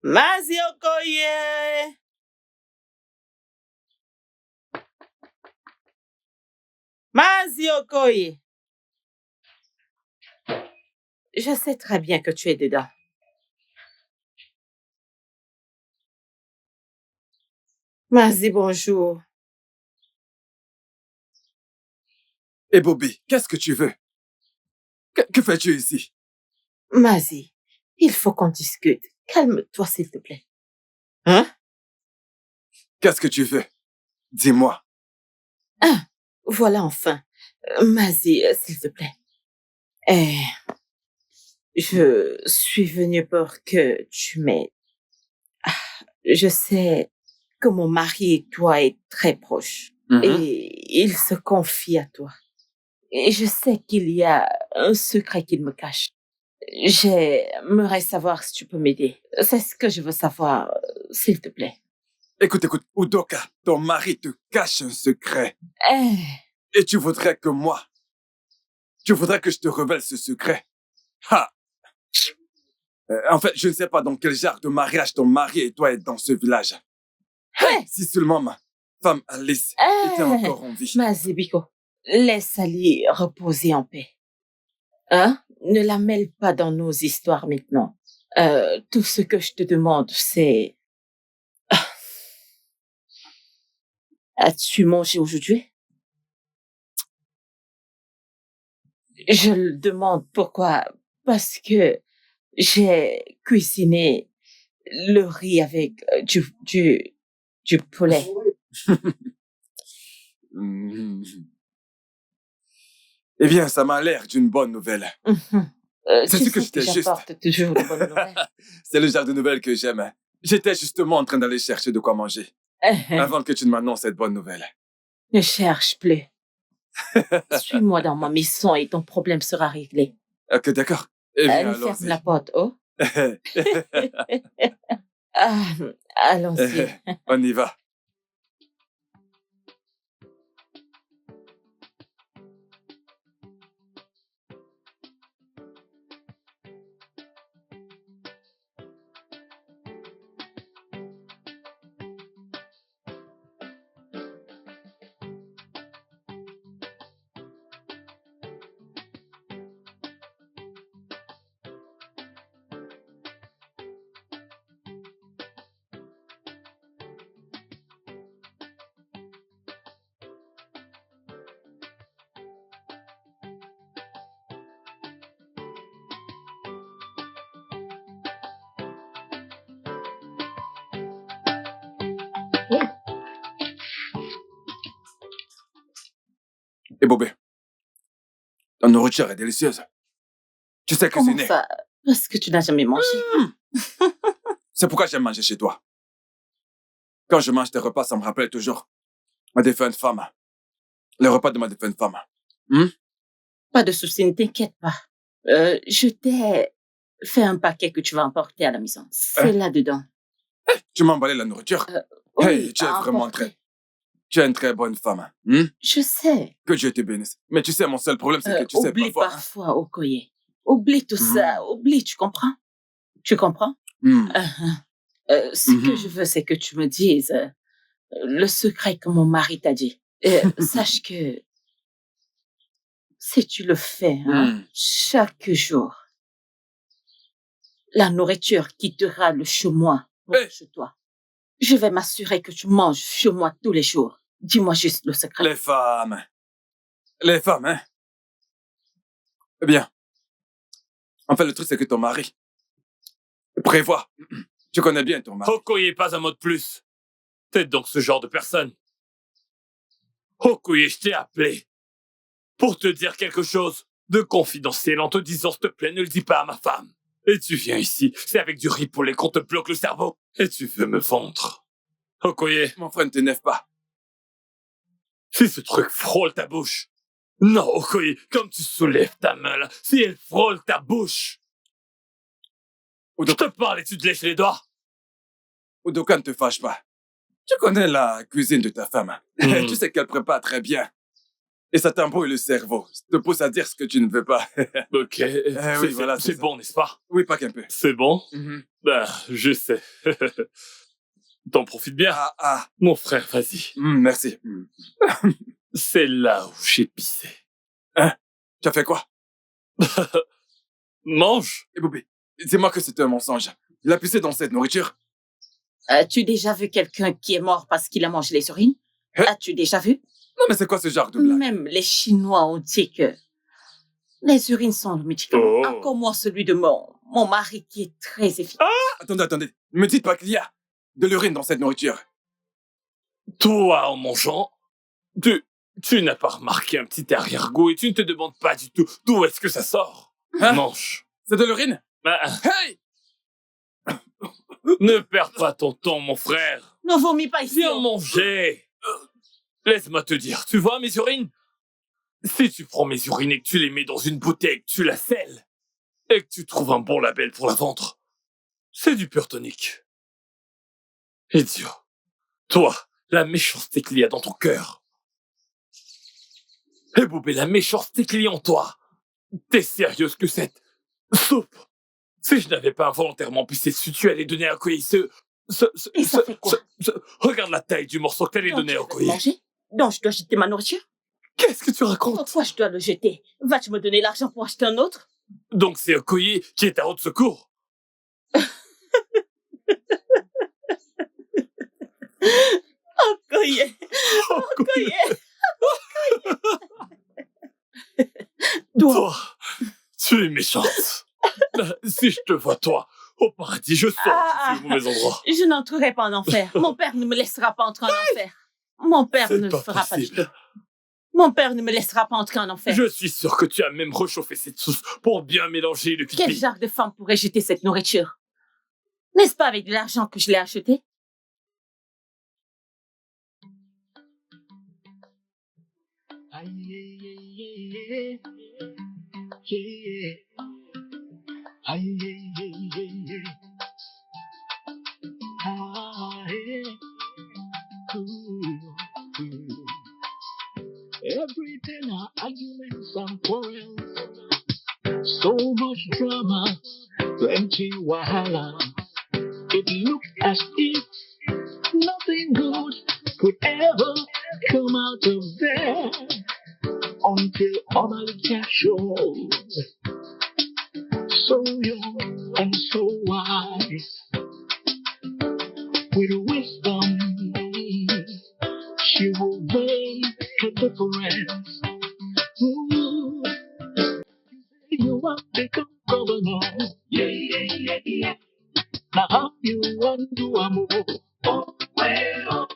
Mazi Okoye! Mazi Okoye! Je sais très bien que tu es dedans. Mazi, bonjour. Et Bobby, qu'est-ce que tu veux? Que fais-tu ici? Mazi, il faut qu'on discute. Calme-toi, s'il te plaît. Hein? Qu'est-ce que tu veux? Dis-moi. Voilà enfin. Mazi, s'il te plaît. Je suis venue pour que tu m'aides. Je sais que mon mari et toi est très proche. Et il se confie à toi. Et je sais qu'il y a un secret qu'il me cache. J'aimerais savoir si tu peux m'aider. C'est ce que je veux savoir, s'il te plaît. Écoute, Udoka, ton mari te cache un secret. Et tu voudrais que je te révèle ce secret. Ha! En fait, je ne sais pas dans quel genre de mariage ton mari et toi êtes dans ce village. Si seulement ma femme Alice était encore en vie. Mazi Biko, laisse Ali reposer en paix. Hein? ne la mêle pas dans nos histoires maintenant. Tout ce que je te demande, c'est... As-tu mangé aujourd'hui? Je le demande pourquoi? Parce que j'ai cuisiné le riz avec du poulet. Mhm. Eh bien, ça m'a l'air d'une bonne nouvelle. C'est Tu ce que sais j'étais juste. j'apporte toujours de bonnes nouvelles. C'est le genre de nouvelles que j'aime. J'étais justement en train d'aller chercher de quoi manger avant que tu ne m'annonces cette bonne nouvelle. Ne cherche plus. Suis-moi dans ma maison et ton problème sera réglé. Ok, d'accord. Eh bien, Allez, ferme allons-y. la porte, oh. Ah, allons-y. On y va. Et Bobé, ta nourriture est délicieuse. Tu sais Comment cuisiner. ça? Parce que tu n'as jamais mangé. C'est pourquoi j'aime manger chez toi. Quand je mange tes repas, ça me rappelle toujours ma défunte femme. Les repas de ma défunte femme. Pas de souci, ne t'inquiète pas. Je t'ai fait un paquet que tu vas emporter à la maison. C'est là-dedans. Tu m'as emballé la nourriture. Oui, Hey, tu es à vraiment emporter. Tu es une très bonne femme. Je sais. Que Dieu te bénisse. Mais tu sais, mon seul problème, c'est que tu sais Oublie parfois... parfois, Okoye. Oublie tout ça. Oublie, tu comprends? Tu comprends? Ce que je veux, c'est que tu me dises le secret que mon mari t'a dit. Sache que si tu le fais chaque jour, la nourriture quittera le chemin chez toi. Je vais m'assurer que tu manges chez moi tous les jours. Dis-moi juste le secret. Les femmes, hein? Eh bien, en fait, le truc, c'est que ton mari prévoit. Tu connais bien ton mari. Okoye, pas un mot de plus. T'es donc ce genre de personne. Okoye, je t'ai appelé pour te dire quelque chose de confidentiel en te disant, s'il te plaît, ne le dis pas à ma femme. Et tu viens ici, c'est avec du riz poulet qu'on te bloque le cerveau. Et tu veux me vendre. Okoye. Mon frère, ne t'énerve pas. Si ce truc frôle ta bouche. Non, Okoye, comme tu soulèves ta main là, si elle frôle ta bouche. Je te parle et tu te lèches les doigts. Udoka, ne te fâche pas. Tu connais la cuisine de ta femme. Tu sais qu'elle prépare très bien. Et ça t'embrouille le cerveau. Ça te pousse à dire ce que tu ne veux pas. Ok. Oui, voilà, c'est bon, n'est-ce pas? Oui, pas qu'un peu. C'est bon? Ben, je sais. T'en profites bien. Mon frère, vas-y. Merci. C'est là où j'ai pissé. Hein? Tu as fait quoi? Mange. Et Bobby, dis-moi que c'était un mensonge. Il a pissé dans cette nourriture. As-tu déjà vu quelqu'un qui est mort parce qu'il a mangé les urines? As-tu déjà vu? Non, mais c'est quoi ce genre de blague? Même les Chinois ont dit que les urines sont le médicament. Encore moins celui de mon mari qui est très efficace. Attendez. Ne me dites pas qu'il y a de l'urine dans cette nourriture. Toi, en mangeant, tu n'as pas remarqué un petit arrière-goût et tu ne te demandes pas du tout d'où est-ce que ça sort. Mange. C'est de l'urine? Hey! Ne perds pas ton temps, mon frère. Ne vomis pas ici. Viens manger. Laisse-moi te dire, tu vois mes urines? Si tu prends mes urines et que tu les mets dans une bouteille, que tu la scelles, et que tu trouves un bon label pour la vendre, c'est du pur tonique. Idiot. Toi, la méchanceté qu'il y a dans ton cœur. Et Bobé, la méchanceté qu'il y a en toi. T'es sérieuse que cette soupe? Si je n'avais pas involontairement pissé dessus, tu allais donner à Okoye Et ça fait quoi? Regarde la taille du morceau que t'allais donner à Okoye. Manger? Donc je dois jeter ma nourriture? Qu'est-ce que tu racontes? Pourquoi je dois le jeter? Vas-tu me donner l'argent pour acheter un autre? Donc c'est Okoye qui est ta route de secours. Okoye. Toi, tu es méchante. Si je te vois, toi, au paradis, je sens que tu es au mauvais endroit. Je n'entrerai pas en enfer. Mon père ne me laissera pas entrer en enfer. Mon père C'est ne le pas fera pas du possible. tout. Mon père ne me laissera pas entrer en enfer. Je suis sûr que tu as même réchauffé cette sauce pour bien mélanger le Quel pipi. genre de femme pourrait jeter cette nourriture? N'est-ce pas avec de l'argent que je l'ai acheté? Aïe, aïe, aïe, aïe, aïe, aïe, aïe, aïe, aïe, ooh, ooh. Every day now, arguments and quarrels, so much drama, plenty wahala. It looks as if nothing good could ever come out of there until Omalika shows. So young and so wise, with wisdom, she will make a difference. Ooh, you want to become governor. Yeah, yeah, yeah, yeah. Now how you want to move? Oh, well,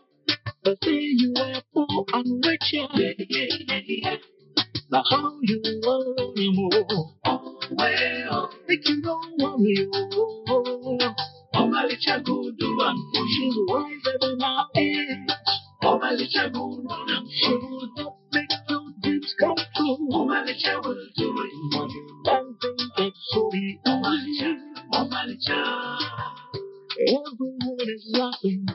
but say you are poor and rich. Yeah, yeah, yeah, yeah. Now how you want to move? Oh, well, make you don't worry. Oh, my little good one, she's wiser than our age. Oh, my little good one, she will not make your dreams come true. Oh, my little will do it for you. And think that's so easy. Oh, my little. Everyone is laughing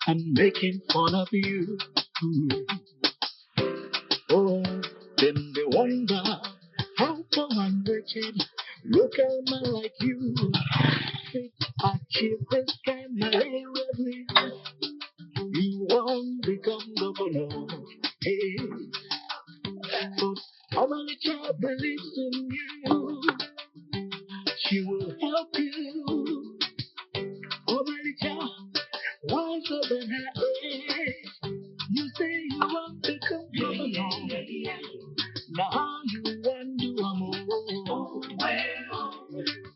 and making fun of you. Oh, then they wonder how come I'm wretched. Look at a man like you. Fit achieve this kind of area. You won't become governor. Hey, but how many child believes in you? She will help you. Oh, my child, wiser than her age. You say you want to come governor. Now you want to do a more. Well,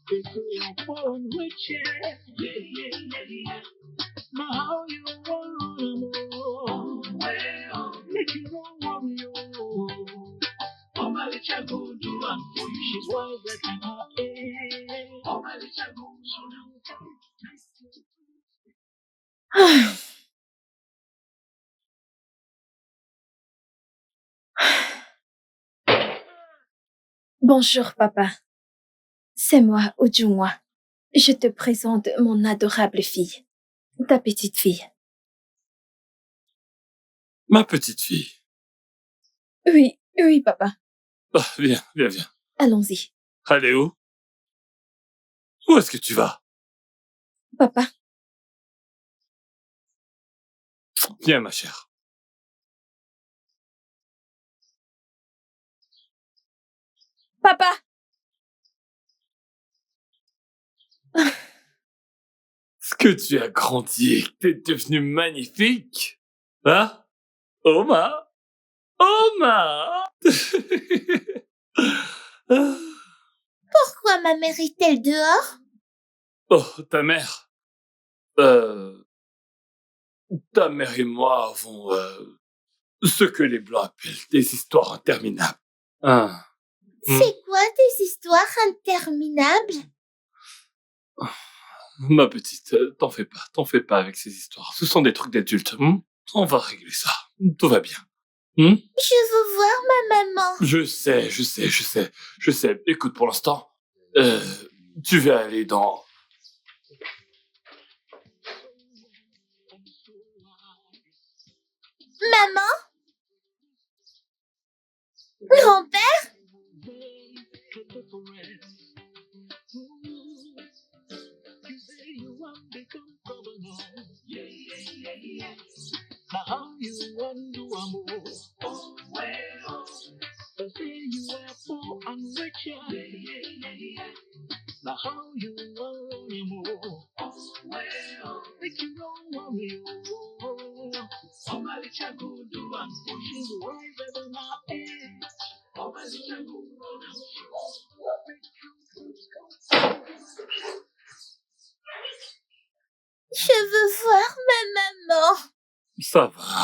because you're born rich. Yeah. Now you want to more. Well, make you no worry. Oh, my little go do one for you. She's wiser than her age. Oh, my little go so Bonjour, papa. C'est moi, Ujungwa. Je te présente mon adorable fille. Ta petite fille. Ma petite fille. Oui, papa. Ah, viens. Allons-y. Allez où? Où est-ce que tu vas? Papa, Viens, ma chère. papa! Est-ce que tu as grandi et que t'es devenu magnifique? Hein? Oma? Pourquoi ma mère est-elle dehors? Oh, ta mère. Ta mère et moi avons ce que les Blancs appellent des histoires interminables. Hein? C'est quoi des histoires interminables? Ma petite, t'en fais pas avec ces histoires. Ce sont des trucs d'adultes. On va régler ça. Tout va bien. Je veux voir ma maman. Je sais. Écoute, pour l'instant, tu vas aller dans... Maman? Grand-père? Now you want to move. Oh, well, but say you are poor and rich. how you want me more. Make you don't worry, oh. Somebody check who do I'm pushing away, baby, my head. Somebody check who Je veux voir ma maman. Ça va.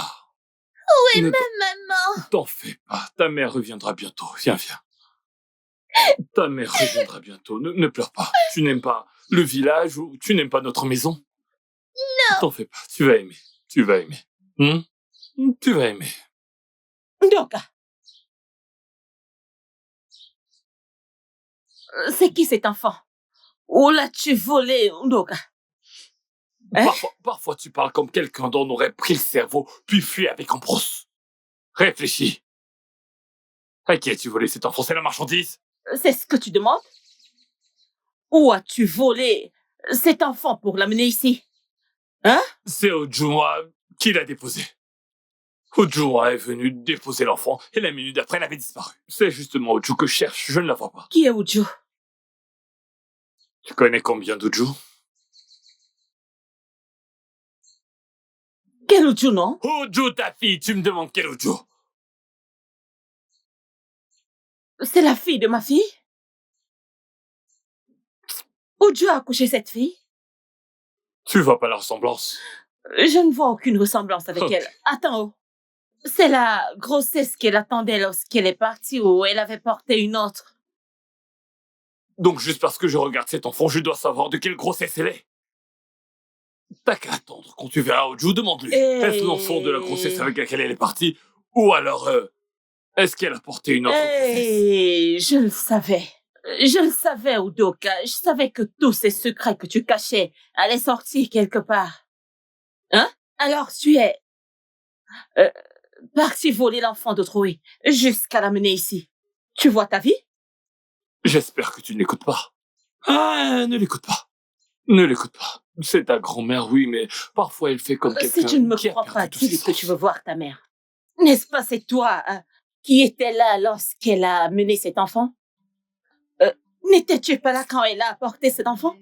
Où est Ne ma maman? t'en fais pas. Ta mère reviendra bientôt. Viens, viens. Ta mère reviendra bientôt. Ne pleure pas. Tu n'aimes pas le village ou tu n'aimes pas notre maison? Non. T'en fais pas. Tu vas aimer. Tu vas aimer. Tu vas aimer. Ndoka, c'est qui cet enfant? Où l'as-tu volé, Ndoka? Hein? Parfois, tu parles comme quelqu'un dont on aurait pris le cerveau, puis fui avec Ambrose. Réfléchis. À qui as-tu volé cet enfant? C'est la marchandise? C'est ce que tu demandes? Où as-tu volé cet enfant pour l'amener ici? Hein? C'est Ojuma qui l'a déposé. Ojuma est venu déposer l'enfant et la minute d'après, elle avait disparu. C'est justement Oju que je cherche, je ne la vois pas. Qui est Uju? Tu connais combien d'Oju? Quel Uju, non? Oju, ta fille, tu me demandes quel Oju? C'est la fille de ma fille? Uju a accouché cette fille? Tu vois pas la ressemblance? Je ne vois aucune ressemblance avec Ok. elle. Attends, oh. C'est la grossesse qu'elle attendait lorsqu'elle est partie ou elle avait porté une autre? Donc juste parce que je regarde cet enfant, je dois savoir de quelle grossesse elle est. T'as qu'à attendre. Quand tu verras Oju, demande-lui. Est-ce l'enfant de la grossesse avec laquelle elle est partie? Ou alors, est-ce qu'elle a porté une autre grossesse? Je le savais. Je le savais, Udoka. Je savais que tous ces secrets que tu cachais allaient sortir quelque part. Hein? Alors tu es parti voler l'enfant d'autrui jusqu'à l'amener ici. Tu vois ta vie? J'espère que tu ne l'écoutes pas. Ah, ne l'écoute pas. Ne l'écoute pas. C'est ta grand-mère, oui, mais parfois elle fait comme quelqu'un Si tu ne me qui a crois perdu pas, tous ses dis que tu sens. veux voir ta mère. N'est-ce pas, c'est toi qui étais là lorsqu'elle a amené cet enfant? N'étais-tu pas là quand elle a apporté cet enfant?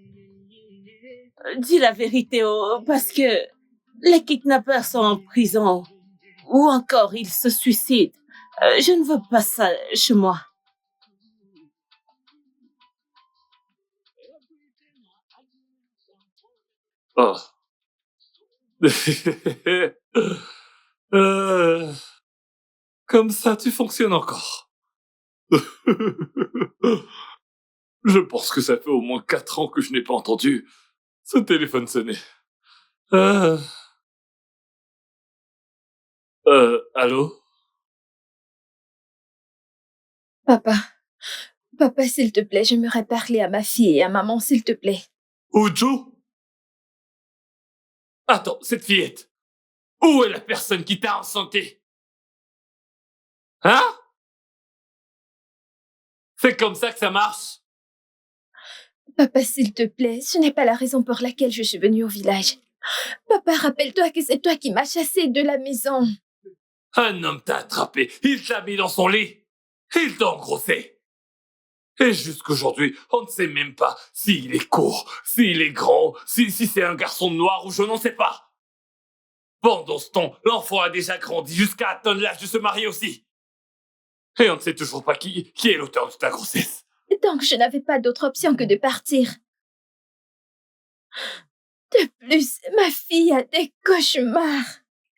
Dis la vérité, parce que les kidnappeurs sont en prison ou encore ils se suicident. Je ne veux pas ça chez moi. Oh. Comme ça, tu fonctionnes encore. Je pense que ça fait au moins 4 ans que je n'ai pas entendu ce téléphone sonner. Allô? Papa. Papa, s'il te plaît, j'aimerais parler à ma fille et à maman, s'il te plaît. Oju? Attends, cette fillette. Où est la personne qui t'a enceinté? Hein? C'est comme ça que ça marche? Papa, s'il te plaît, ce n'est pas la raison pour laquelle je suis venue au village. Papa, rappelle-toi que c'est toi qui m'as chassée de la maison. Un homme t'a attrapé, il t'a mis dans son lit, il t'a engrossé. Et jusqu'aujourd'hui, on ne sait même pas s'il est court, s'il est grand, si c'est un garçon noir ou je n'en sais pas. Pendant ce temps, l'enfant a déjà grandi jusqu'à atteindre l'âge de se marier aussi. Et on ne sait toujours pas qui est l'auteur de ta grossesse. Donc je n'avais pas d'autre option que de partir. De plus, ma fille a des cauchemars.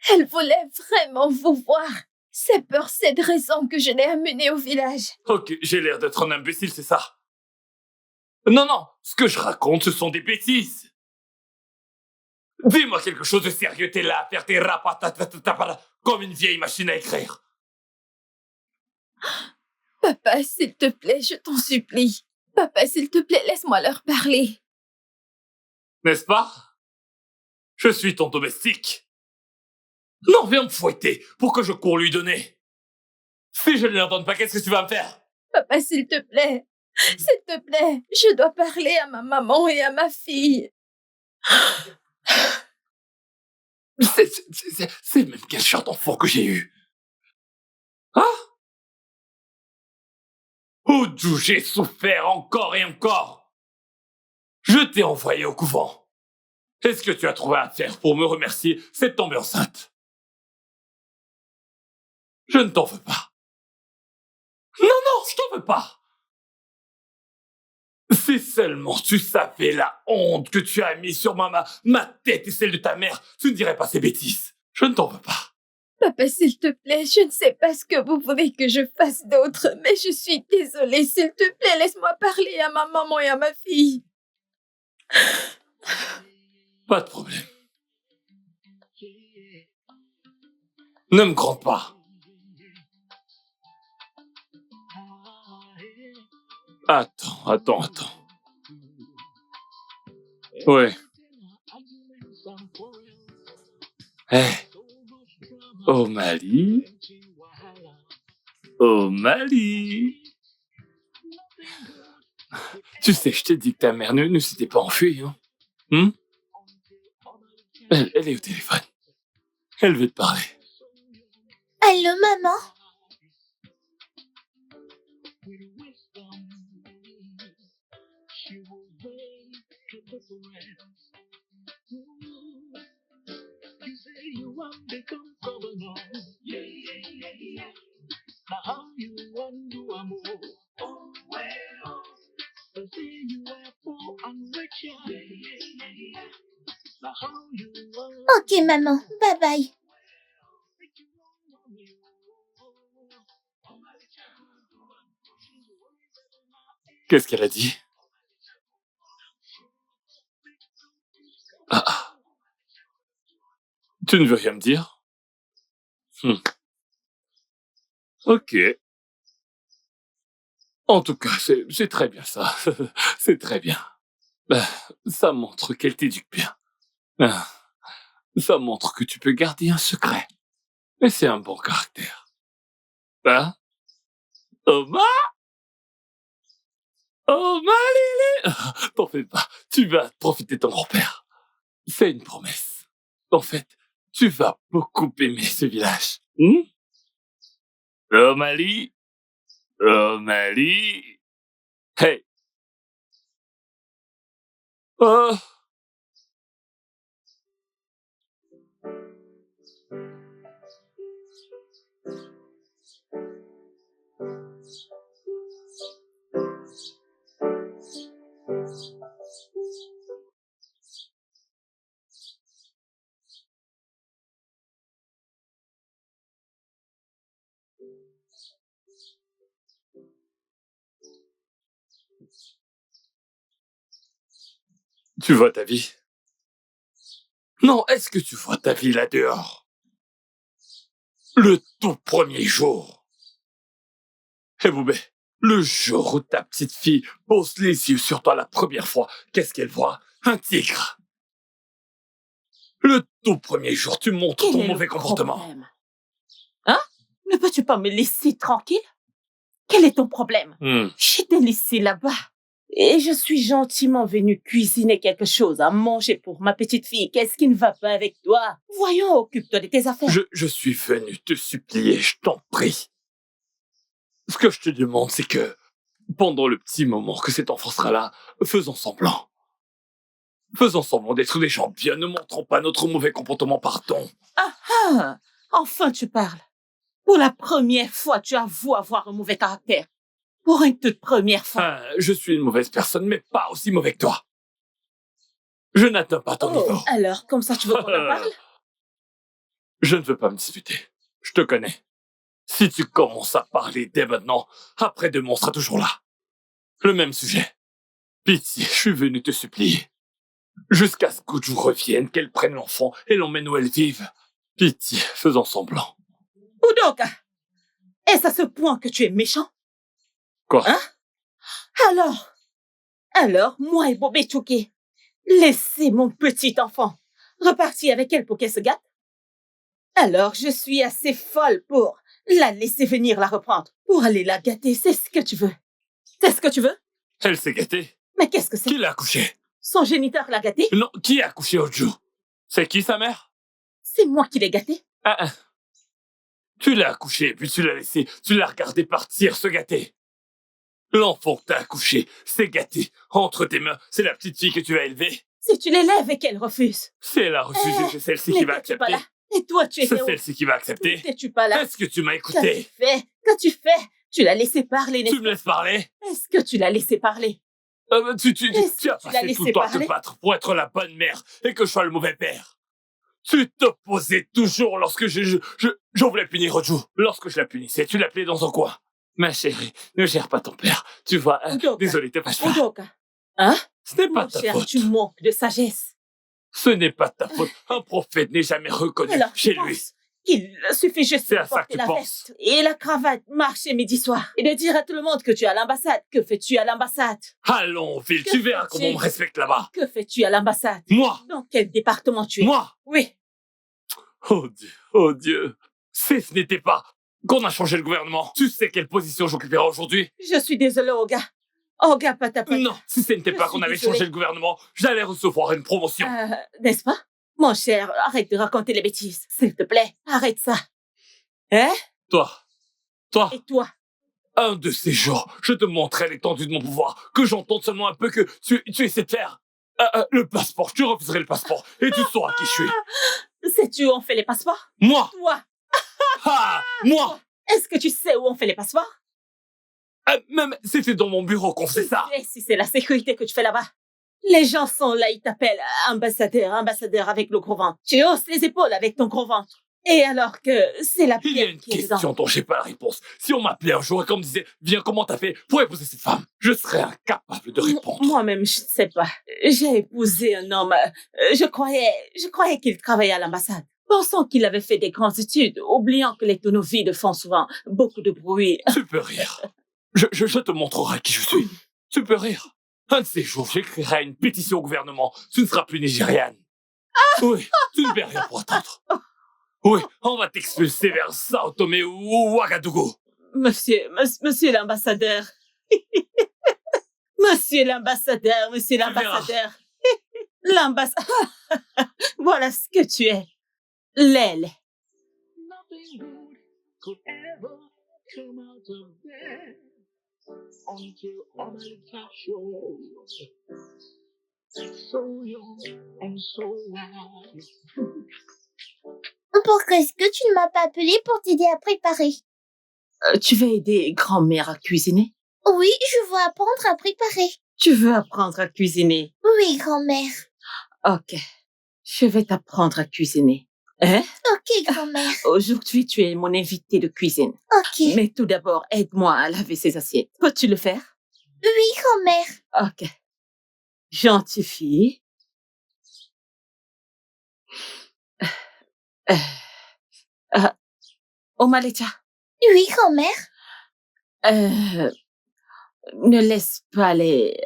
Elle voulait vraiment vous voir. C'est pour cette raison que je l'ai amenée au village. Ok, j'ai l'air d'être un imbécile, c'est ça? Non, ce que je raconte, ce sont des bêtises. Dis-moi quelque chose de sérieux, t'es là à faire tes rapatatatapala comme une vieille machine à écrire. Papa, s'il te plaît, je t'en supplie. Papa, s'il te plaît, laisse-moi leur parler. N'est-ce pas? Je suis ton domestique. Non, viens me fouetter pour que je cours lui donner. Si je ne leur donne pas, qu'est-ce que tu vas me faire? Papa, s'il te plaît. S'il te plaît, je dois parler à ma maman et à ma fille. C'est même quel genre d'enfant que j'ai eu. Hein? Oh, d'où j'ai souffert encore et encore. Je t'ai envoyé au couvent. Est-ce que tu as trouvé à faire pour me remercier cette tombée enceinte? Je ne t'en veux pas. Non, je t'en veux pas. Si seulement tu savais la honte que tu as mise sur ma tête et celle de ta mère, tu ne dirais pas ces bêtises. Je ne t'en veux pas. Papa, s'il te plaît, je ne sais pas ce que vous voulez que je fasse d'autre, mais je suis désolée. S'il te plaît, laisse-moi parler à ma maman et à ma fille. Pas de problème. Ne me gronde pas. Attends. Ouais. Oh Mali. Tu sais, je t'ai dit que ta mère ne s'était pas enfuie, hein? Elle est au téléphone. Elle veut te parler. Allô, maman? Ok, maman. Bye bye. Qu'est-ce qu'elle a dit? Ah. Tu ne veux rien me dire? Ok. En tout cas, c'est très bien ça. C'est très bien. Ça montre qu'elle t'éduque bien. Ça montre que tu peux garder un secret. Et c'est un bon caractère. Hein? Oma, Lily! T'en fais pas. Tu vas profiter de ton grand-père. C'est une promesse. En fait, tu vas beaucoup aimer ce village. O'Malley? Hey! Oh! Tu vois ta vie? Non, est-ce que tu vois ta vie là dehors? Le tout premier jour. Hey Boubé, le jour où ta petite fille pose les yeux sur toi la première fois, qu'est-ce qu'elle voit? Un tigre. Le tout premier jour, tu montres ton mauvais comportement. Hein? Ne peux-tu pas me laisser tranquille? Quel est ton problème? Je t'ai laissé là-bas. Et je suis gentiment venue cuisiner quelque chose à manger pour ma petite fille. Qu'est-ce qui ne va pas avec toi? Voyons, occupe-toi de tes affaires. Je suis venu te supplier, je t'en prie. Ce que je te demande, c'est que, pendant le petit moment que cet enfant sera là, faisons semblant. Faisons semblant d'être des gens bien, ne montrons pas notre mauvais comportement par ton. Ah! Enfin tu parles. Pour la première fois, tu avoues avoir un mauvais caractère. Pour une toute première fois. Je suis une mauvaise personne, mais pas aussi mauvais que toi. Je n'atteins pas ton niveau. Alors, comme ça, tu veux qu'on en parle? Je ne veux pas me disputer. Je te connais. Si tu commences à parler dès maintenant, après-demain on sera toujours là. Le même sujet. Pitié, je suis venu te supplier. Jusqu'à ce que tu reviennes, qu'elle prenne l'enfant et l'emmène où elle vive. Pitié, faisons semblant. Udoka, est-ce à ce point que tu es méchant? Quoi? Hein? Alors, moi et Bobé Chouké, laissez mon petit enfant repartir avec elle pour qu'elle se gâte? Alors, je suis assez folle pour la laisser venir la reprendre, pour aller la gâter, c'est ce que tu veux. C'est ce que tu veux? Elle s'est gâtée. Mais qu'est-ce que c'est? Qui l'a accouchée? Son géniteur l'a gâtée? Non, qui a accouché Oju? C'est qui sa mère? C'est moi qui l'ai gâtée. Tu l'as accouchée, puis tu l'as laissée, tu l'as regardée partir se gâter. L'enfant que t'as accouché, c'est gâté. Entre tes mains, c'est la petite fille que tu as élevée. Si tu l'élèves et qu'elle refuse. C'est la refusée, c'est celle-ci qui va N'étais-tu pas accepter. là? Et toi, tu étais C'est où? celle-ci qui va accepter. N'étais-tu pas là? Est-ce que tu m'as Qu'as-tu écouté? fait? Qu'as-tu fait? Tu l'as laissé parler, n'est-ce Tu me laisses parler? Est-ce que tu l'as laissé parler? Tu Est-ce as que tu l'as passé tout laissé le temps à te parler? battre pour être la bonne mère et que je sois le mauvais père. Tu t'opposais toujours lorsque je voulais punir Roju. Lorsque je la punissais, tu l'appelais dans un coin. Ma chérie, ne gère pas ton père. Tu vois, Udoka. désolé, te fâche pas. Udoka. Hein? Ce n'est pas Mon ta cher, faute. tu manques de sagesse. Ce n'est pas ta faute. Un prophète n'est jamais reconnu Alors, chez tu lui. penses qu'il suffit juste C'est de à ça que porter tu la penses. veste et la cravate, marcher midi soir et de dire à tout le monde que tu es à l'ambassade. Que fais-tu à l'ambassade? Allons, Phil, Que tu verras fais-tu? comment on me respecte là-bas. Que fais-tu à l'ambassade? Moi, Dans quel département tu es? moi. Oui. Oh Dieu, oh Dieu. Ce n'était pas qu'on a changé le gouvernement. Tu sais quelle position j'occuperai aujourd'hui? Je suis désolée, Olga. Olga Patapata. Non, si ce n'était Je pas suis qu'on avait désolée. changé le gouvernement, j'allais recevoir une promotion. N'est-ce pas? Mon cher, arrête de raconter les bêtises. S'il te plaît, arrête ça. Hein? Toi, Et toi? un de ces jours, je te montrerai l'étendue de mon pouvoir, que j'entende seulement un peu que tu essaies de faire. Le passeport, je te refuserai le passeport, et tu sauras qui je suis. Sais-tu où on fait les passeports? Moi, Toi, moi. est-ce que tu sais où on fait les passeports? Même c'était dans mon bureau qu'on faisait ça. Tu sais si c'est la sécurité que tu fais là-bas. Les gens sont là, ils t'appellent ambassadeur, ambassadeur avec le gros ventre. Tu hausses les épaules avec ton gros ventre. Et alors que c'est la Il y a pierre une qui est dedans. question dont j'ai pas la réponse. Si on m'appelait un jour et qu'on me disait, viens, comment t'as fait pour épouser cette femme, je serais incapable de répondre. Moi-même, je ne sais pas. J'ai épousé un homme. Je croyais qu'il travaillait à l'ambassade. Pensant qu'il avait fait des grandes études, oubliant que les tonneaux vides font souvent beaucoup de bruit. Tu peux rire. Je te montrerai qui je suis. Tu peux rire. Un de ces jours, j'écrirai une pétition au gouvernement. Tu ne seras plus nigériane. Oui, tu ne peux rien pour attendre. Oui, on va t'expulser vers Sao Tomé ou Ouagadougou. Monsieur l'ambassadeur. Monsieur l'ambassadeur. L'ambassadeur. Voilà ce que tu es. L'aile. Nothing good could ever come out of there until America shows. So young and so wild. Pourquoi est-ce que tu ne m'as pas appelé pour t'aider à préparer? Tu veux aider grand-mère à cuisiner? Oui, je veux apprendre à préparer. Tu veux apprendre à cuisiner? Oui, grand-mère. Ok. Je vais t'apprendre à cuisiner. Hein? Ok, grand-mère. Aujourd'hui, tu es mon invité de cuisine. Ok. Mais tout d'abord, aide-moi à laver ces assiettes. Peux-tu le faire? Oui, grand-mère. Ok. Gentille fille. Omalecha, Oui, grand-mère. ne laisse pas les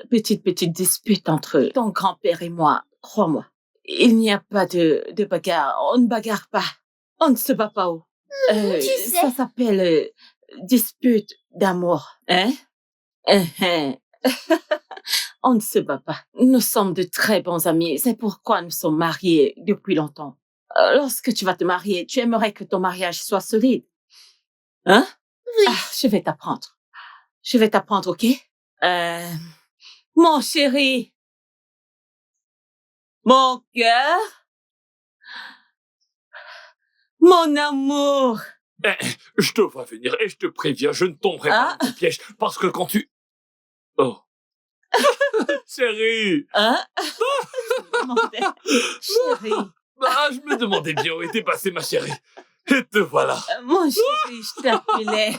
petites disputes entre ton grand-père et moi. Crois-moi. Il n'y a pas de bagarre. On ne bagarre pas. On ne se bat pas. Tu sais. Ça s'appelle dispute d'amour. Hein? On ne se bat pas. Nous sommes de très bons amis. C'est pourquoi nous sommes mariés depuis longtemps. Lorsque tu vas te marier, tu aimerais que ton mariage soit solide. Hein? Oui. Je vais t'apprendre. Ok? Mon chéri. Mon cœur. Mon amour. Je te vois venir et je te préviens, je ne tomberai pas dans ton piège parce que quand tu... Oh. Chérie. Hein? Je me demandais. Chéri. Je me demandais bien où était passée ma chérie. Et te voilà. Mon chéri, je t'appelais.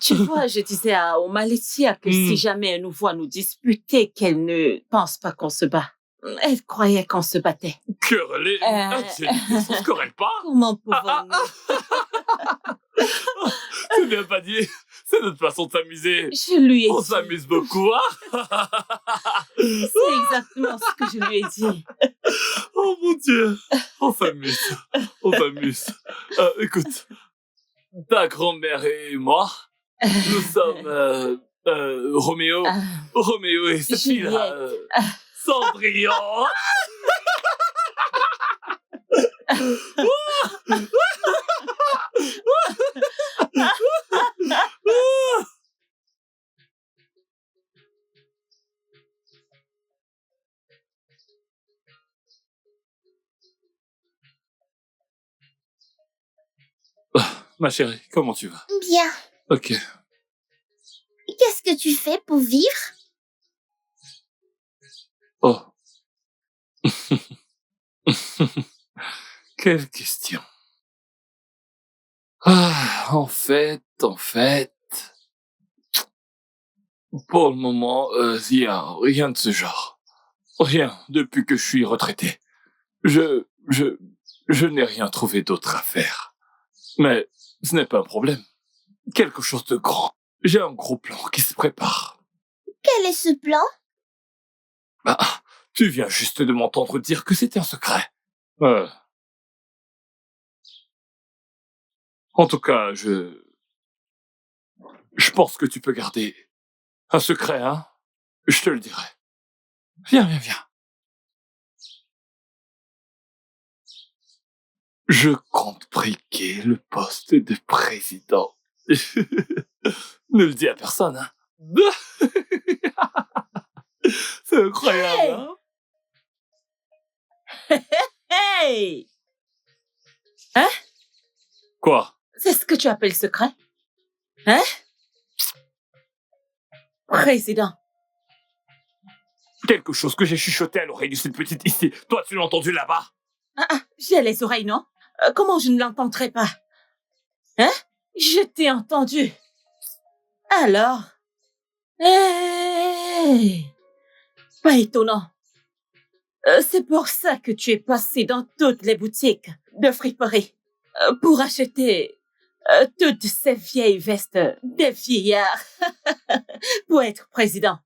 Tu vois, je disais à Omaletia que si jamais elle nous voit nous disputer, qu'elle ne pense pas qu'on se bat. Elle croyait qu'on se battait. Querellé. On se querelle pas. Comment pouvons-nous? Tu n'as pas dit. C'est notre façon de s'amuser. Je lui ai On dit. s'amuse beaucoup, hein? C'est exactement ce que je lui ai dit. Oh mon Dieu. On s'amuse. Écoute. Ta grand-mère et moi, nous sommes Roméo et cette fille-là, Cendrillon. Ma chérie, comment tu vas? Bien. Ok. Qu'est-ce que tu fais pour vivre? Oh. Quelle question. Ah, en fait, pour le moment, il y a rien de ce genre. Rien, depuis que je suis retraité. Je, je, je n'ai rien trouvé d'autre à faire. Mais ce n'est pas un problème. Quelque chose de grand. J'ai un gros plan qui se prépare. Quel est ce plan? Bah, tu viens juste de m'entendre dire que c'était un secret. En tout cas, je pense que tu peux garder un secret, hein? Je te le dirai. Viens. Je compte briquer le poste de président. Ne le dis à personne, hein? C'est incroyable, hein? Hey! Quoi? C'est ce que tu appelles secret? Hein? Président. Quelque chose que j'ai chuchoté à l'oreille de cette petite ici. Toi, tu l'as entendu là-bas? J'ai les oreilles, non? Comment je ne l'entendrai pas? Hein? Je t'ai entendu. Alors? Hey! Pas étonnant. C'est pour ça que tu es passé dans toutes les boutiques de friperie pour acheter toutes ces vieilles vestes des vieillards pour être président.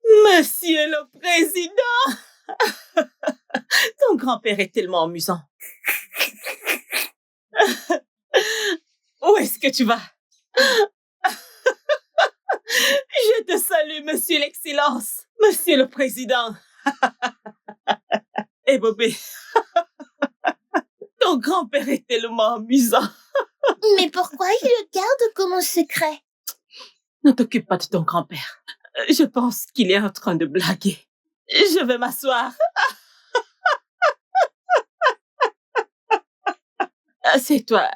Monsieur le Président! Ton grand-père est tellement amusant. Où est-ce que tu vas? Je te salue, Monsieur l'Excellence, Monsieur le Président. Et Bobby, ton grand-père est tellement amusant. Mais pourquoi il le garde comme un secret? Ne t'occupe pas de ton grand-père. Je pense qu'il est en train de blaguer. Je vais m'asseoir. Assieds-toi.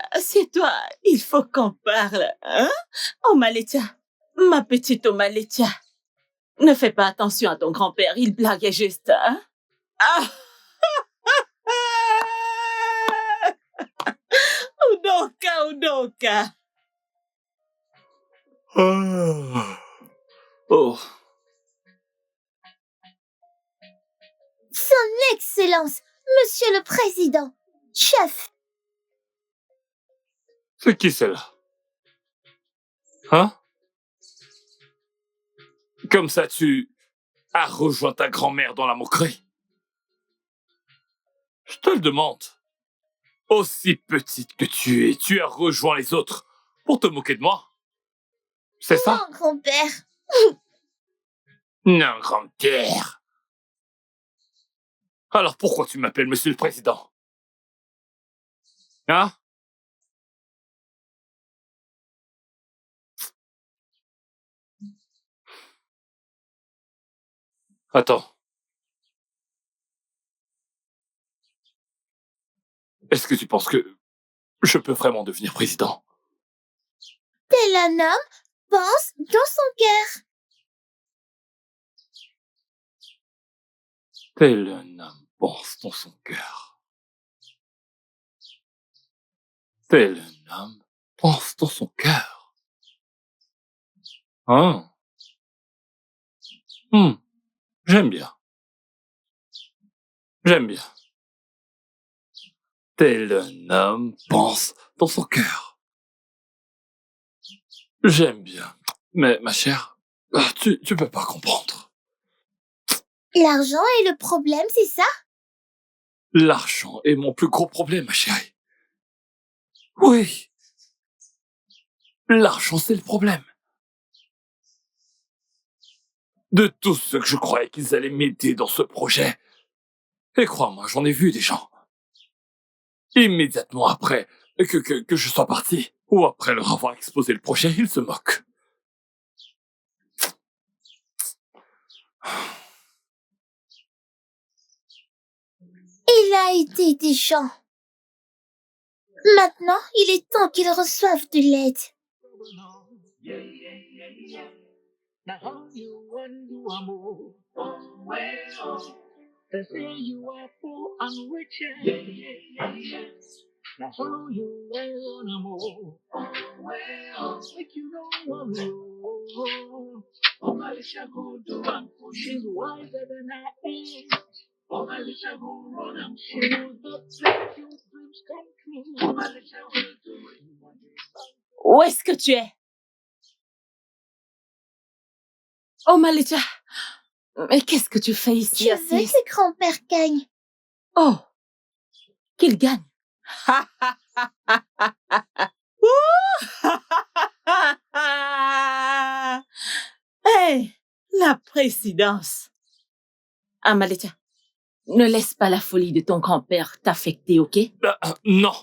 Il faut qu'on parle, hein? Omaletia, ma petite Omaletia. Ne fais pas attention à ton grand-père, il blaguait juste, hein? Ah! Udoka. Oh. Son Excellence, Monsieur le Président, chef. C'est qui celle-là? Hein? Comme ça, tu as rejoint ta grand-mère dans la moquerie? Je te le demande. Aussi petite que tu as rejoint les autres pour te moquer de moi? C'est ça? Non, grand-père. Non, grand-père. Alors pourquoi tu m'appelles Monsieur le Président? Hein? Attends. Est-ce que tu penses que je peux vraiment devenir président? Tel un homme pense dans son cœur. Tel un homme pense dans son cœur. Tel un homme pense dans son cœur. Hein? J'aime bien. Tel un homme pense dans son cœur. J'aime bien. Mais, ma chère, tu peux pas comprendre. L'argent est le problème, c'est ça? L'argent est mon plus gros problème, ma chérie. Oui. L'argent, c'est le problème. De tous ceux que je croyais qu'ils allaient m'aider dans ce projet. Et crois-moi, j'en ai vu des gens. Immédiatement après que je sois parti, ou après leur avoir exposé le projet, ils se moquent. Il a été déchant. Maintenant, il est temps qu'ils reçoivent de l'aide. Now how you want to move? Oh, well, they say you are poor and rich. Now how you wanna move? Oh, well, make you don't worry. Oh, Alicia go do one for she's wiser than I am. Oh, Alicia go run and she will not let your dreams come true. Oh, Alicia will do it. Où est-ce que tu es? Oh, Malicha, mais qu'est-ce que tu fais ici, Je veux assise? que grand-père gagne. Oh, qu'il gagne. Hey, la présidence. Ah, Malicha, ne laisse pas la folie de ton grand-père t'affecter, ok? Non.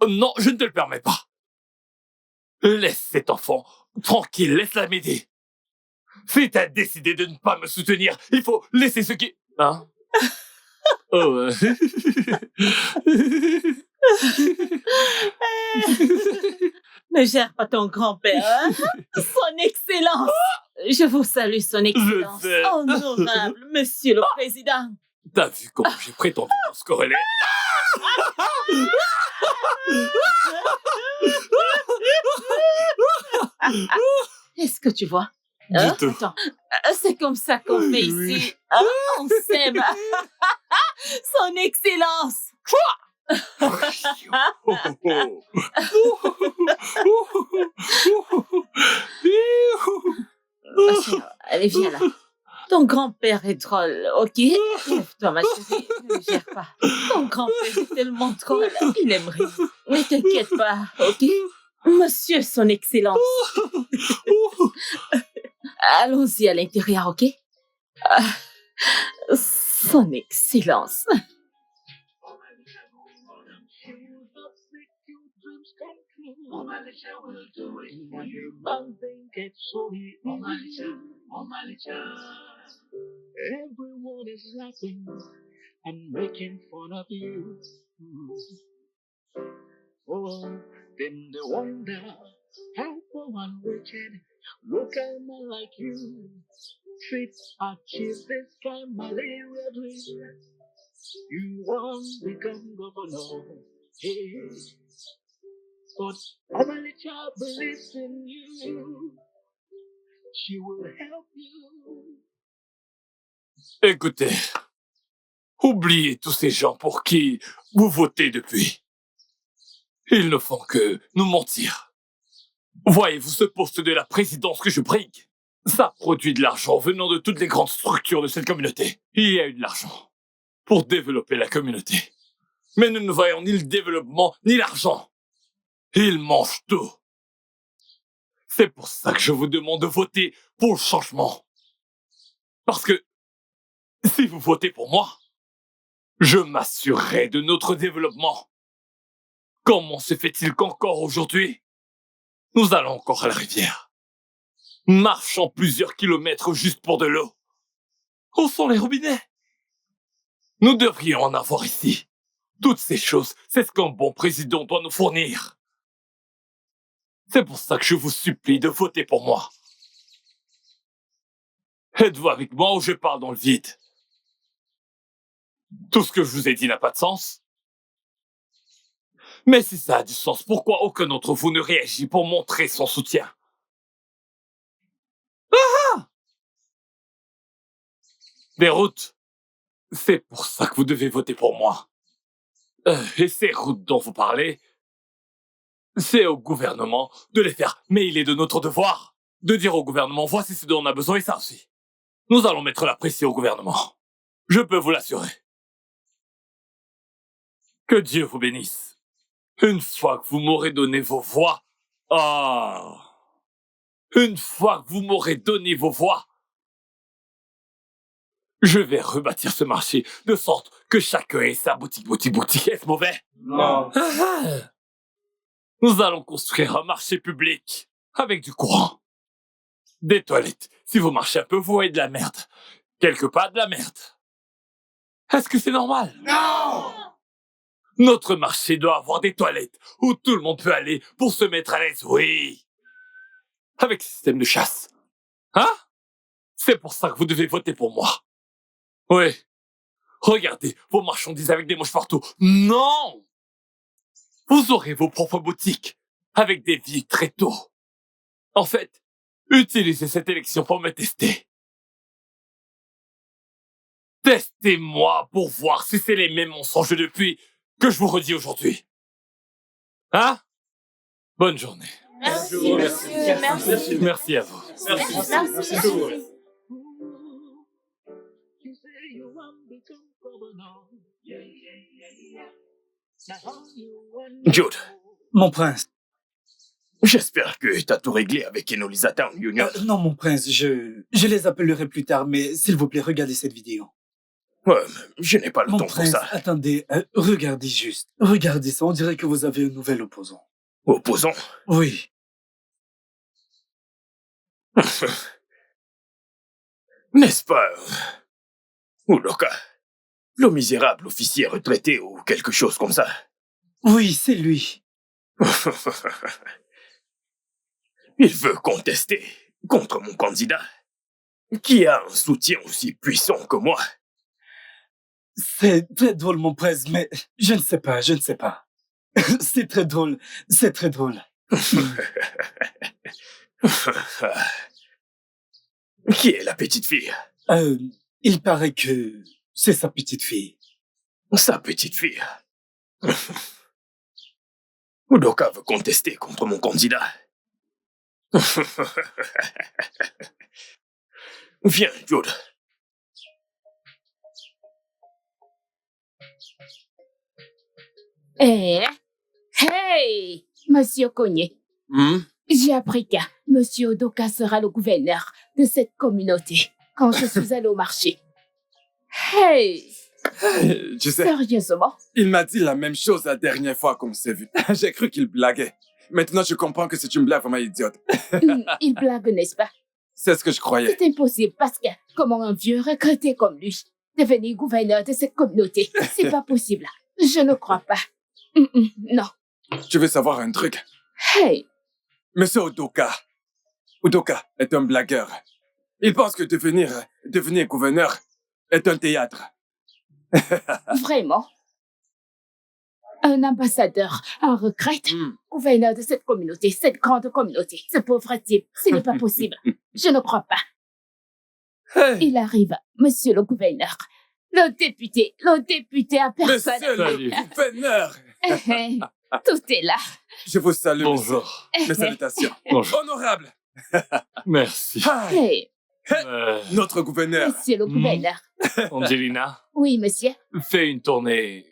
Non, je ne te le permets pas. Laisse cet enfant tranquille, laisse-la m'aider. Si t'as décidé de ne pas me soutenir, il faut laisser ce qui... Hein? Oh, Ne gère pas ton grand-père, hein? Son Excellence! Je vous salue, Son Excellence. Je sais. Honorable Monsieur le Président. T'as vu comment j'ai prétendu qu'on se corrélait? Est-ce que tu vois? Du tout. Attends, c'est comme ça qu'on fait Oui. ici. Hein? On s'aime. Son Excellence! Allez, viens là. Ton grand-père est drôle, ok? Lève-toi, ma chérie. Ne gère pas. Ton grand-père est tellement drôle. Il aime rire. Ne t'inquiète pas, ok? Monsieur, Son Excellence. Allons-y à l'intérieur, ok? Son Excellence. Oh, Alicia will do it when your mountain gets sorry. Oh, Alicia. Everyone is laughing and making fun of you. Oh, then they wonder how poor and wretched local man like you treats a chief this kind malaria dream. You won't become governor. Hey. But Omalicha believes in you. She will help you. Écoutez, oubliez tous ces gens pour qui vous votez depuis. Ils ne font que nous mentir. Voyez-vous ce poste de la présidence que je brigue? Ça produit de l'argent venant de toutes les grandes structures de cette communauté. Il y a eu de l'argent pour développer la communauté. Mais nous ne voyons ni le développement ni l'argent. Ils mangent tout. C'est pour ça que je vous demande de voter pour le changement. Parce que si vous votez pour moi, je m'assurerai de notre développement. Comment se fait-il qu'encore aujourd'hui, nous allons encore à la rivière, marchant plusieurs kilomètres juste pour de l'eau? Où sont les robinets? Nous devrions en avoir ici. Toutes ces choses, c'est ce qu'un bon président doit nous fournir. C'est pour ça que je vous supplie de voter pour moi. Êtes-vous avec moi ou je parle dans le vide? Tout ce que je vous ai dit n'a pas de sens? Mais si ça a du sens, pourquoi aucun d'entre vous ne réagit pour montrer son soutien? Ah! Des routes. C'est pour ça que vous devez voter pour moi. Et ces routes dont vous parlez, c'est au gouvernement de les faire. Mais il est de notre devoir de dire au gouvernement, voici ce dont on a besoin et ça aussi. Nous allons mettre la pression au gouvernement. Je peux vous l'assurer. Que Dieu vous bénisse. Une fois que vous m'aurez donné vos voix, une fois que vous m'aurez donné vos voix, je vais rebâtir ce marché de sorte que chacun ait sa boutique. Est-ce mauvais? Non. Nous allons construire un marché public avec du courant. Des toilettes. Si vous marchez un peu, vous voyez de la merde. Quelque part de la merde. Est-ce que c'est normal? Non! Notre marché doit avoir des toilettes où tout le monde peut aller pour se mettre à l'aise, oui. Avec le système de chasse. Hein? C'est pour ça que vous devez voter pour moi. Oui. Regardez vos marchandises avec des mouches partout. Non! Vous aurez vos propres boutiques avec des vies très tôt. En fait, utilisez cette élection pour me tester. Testez-moi pour voir si c'est les mêmes mensonges depuis que je vous redis aujourd'hui. Hein? Bonne journée. Merci, Merci. monsieur. Merci. Merci à vous. Merci, monsieur. You say you want to become governor. Yeah, yeah, yeah, yeah. Now how you want Jude, Mon prince. j'espère que t'as tout réglé avec Enolisa Town Union. Non, mon prince, je les appellerai plus tard, mais s'il vous plaît, regardez cette vidéo. Ouais, je n'ai pas le Mon temps pour prince, ça. attendez, regardez juste. Regardez ça, on dirait que vous avez un nouvel opposant. Opposant. Oui. N'est-ce pas, Udoka, le misérable officier retraité ou quelque chose comme ça? Oui, c'est lui. Il veut contester contre mon candidat, qui a un soutien aussi puissant que moi. C'est très drôle, mon prince, mais je ne sais pas. C'est très drôle, c'est très drôle. Qui est la petite fille? Il paraît que c'est sa petite fille. Sa petite fille. Udoka veut contester contre mon candidat. Viens, Jude. Hey, Monsieur Cogné, j'ai appris que Monsieur Udoka sera le gouverneur de cette communauté quand je suis allée au marché. Hey, Tu sais, sérieusement? il m'a dit la même chose la dernière fois qu'on s'est vu. J'ai cru qu'il blaguait. Maintenant, je comprends que c'est une blague vraiment idiote. Il blague, n'est-ce pas? C'est ce que je croyais. C'est impossible parce que comment un vieux retraité comme lui devenir gouverneur de cette communauté? C'est pas possible. Je ne crois pas. Non. Tu veux savoir un truc? Hey, Monsieur Udoka. Udoka est un blagueur. Il pense que devenir gouverneur est un théâtre. vraiment? Un ambassadeur en retraite, gouverneur de cette communauté, cette grande communauté, ce pauvre type, ce n'est pas possible. Je ne crois pas. Hey, Il arrive, monsieur le gouverneur. Le député à personne. monsieur Salut. le gouverneur. Tout est là. Je vous salue. Bonjour. monsieur. Mes salutations. Bonjour. Honorable. Merci. Ah, Hey, notre gouverneur. monsieur le gouverneur. Angelina, Oui, monsieur. fais une tournée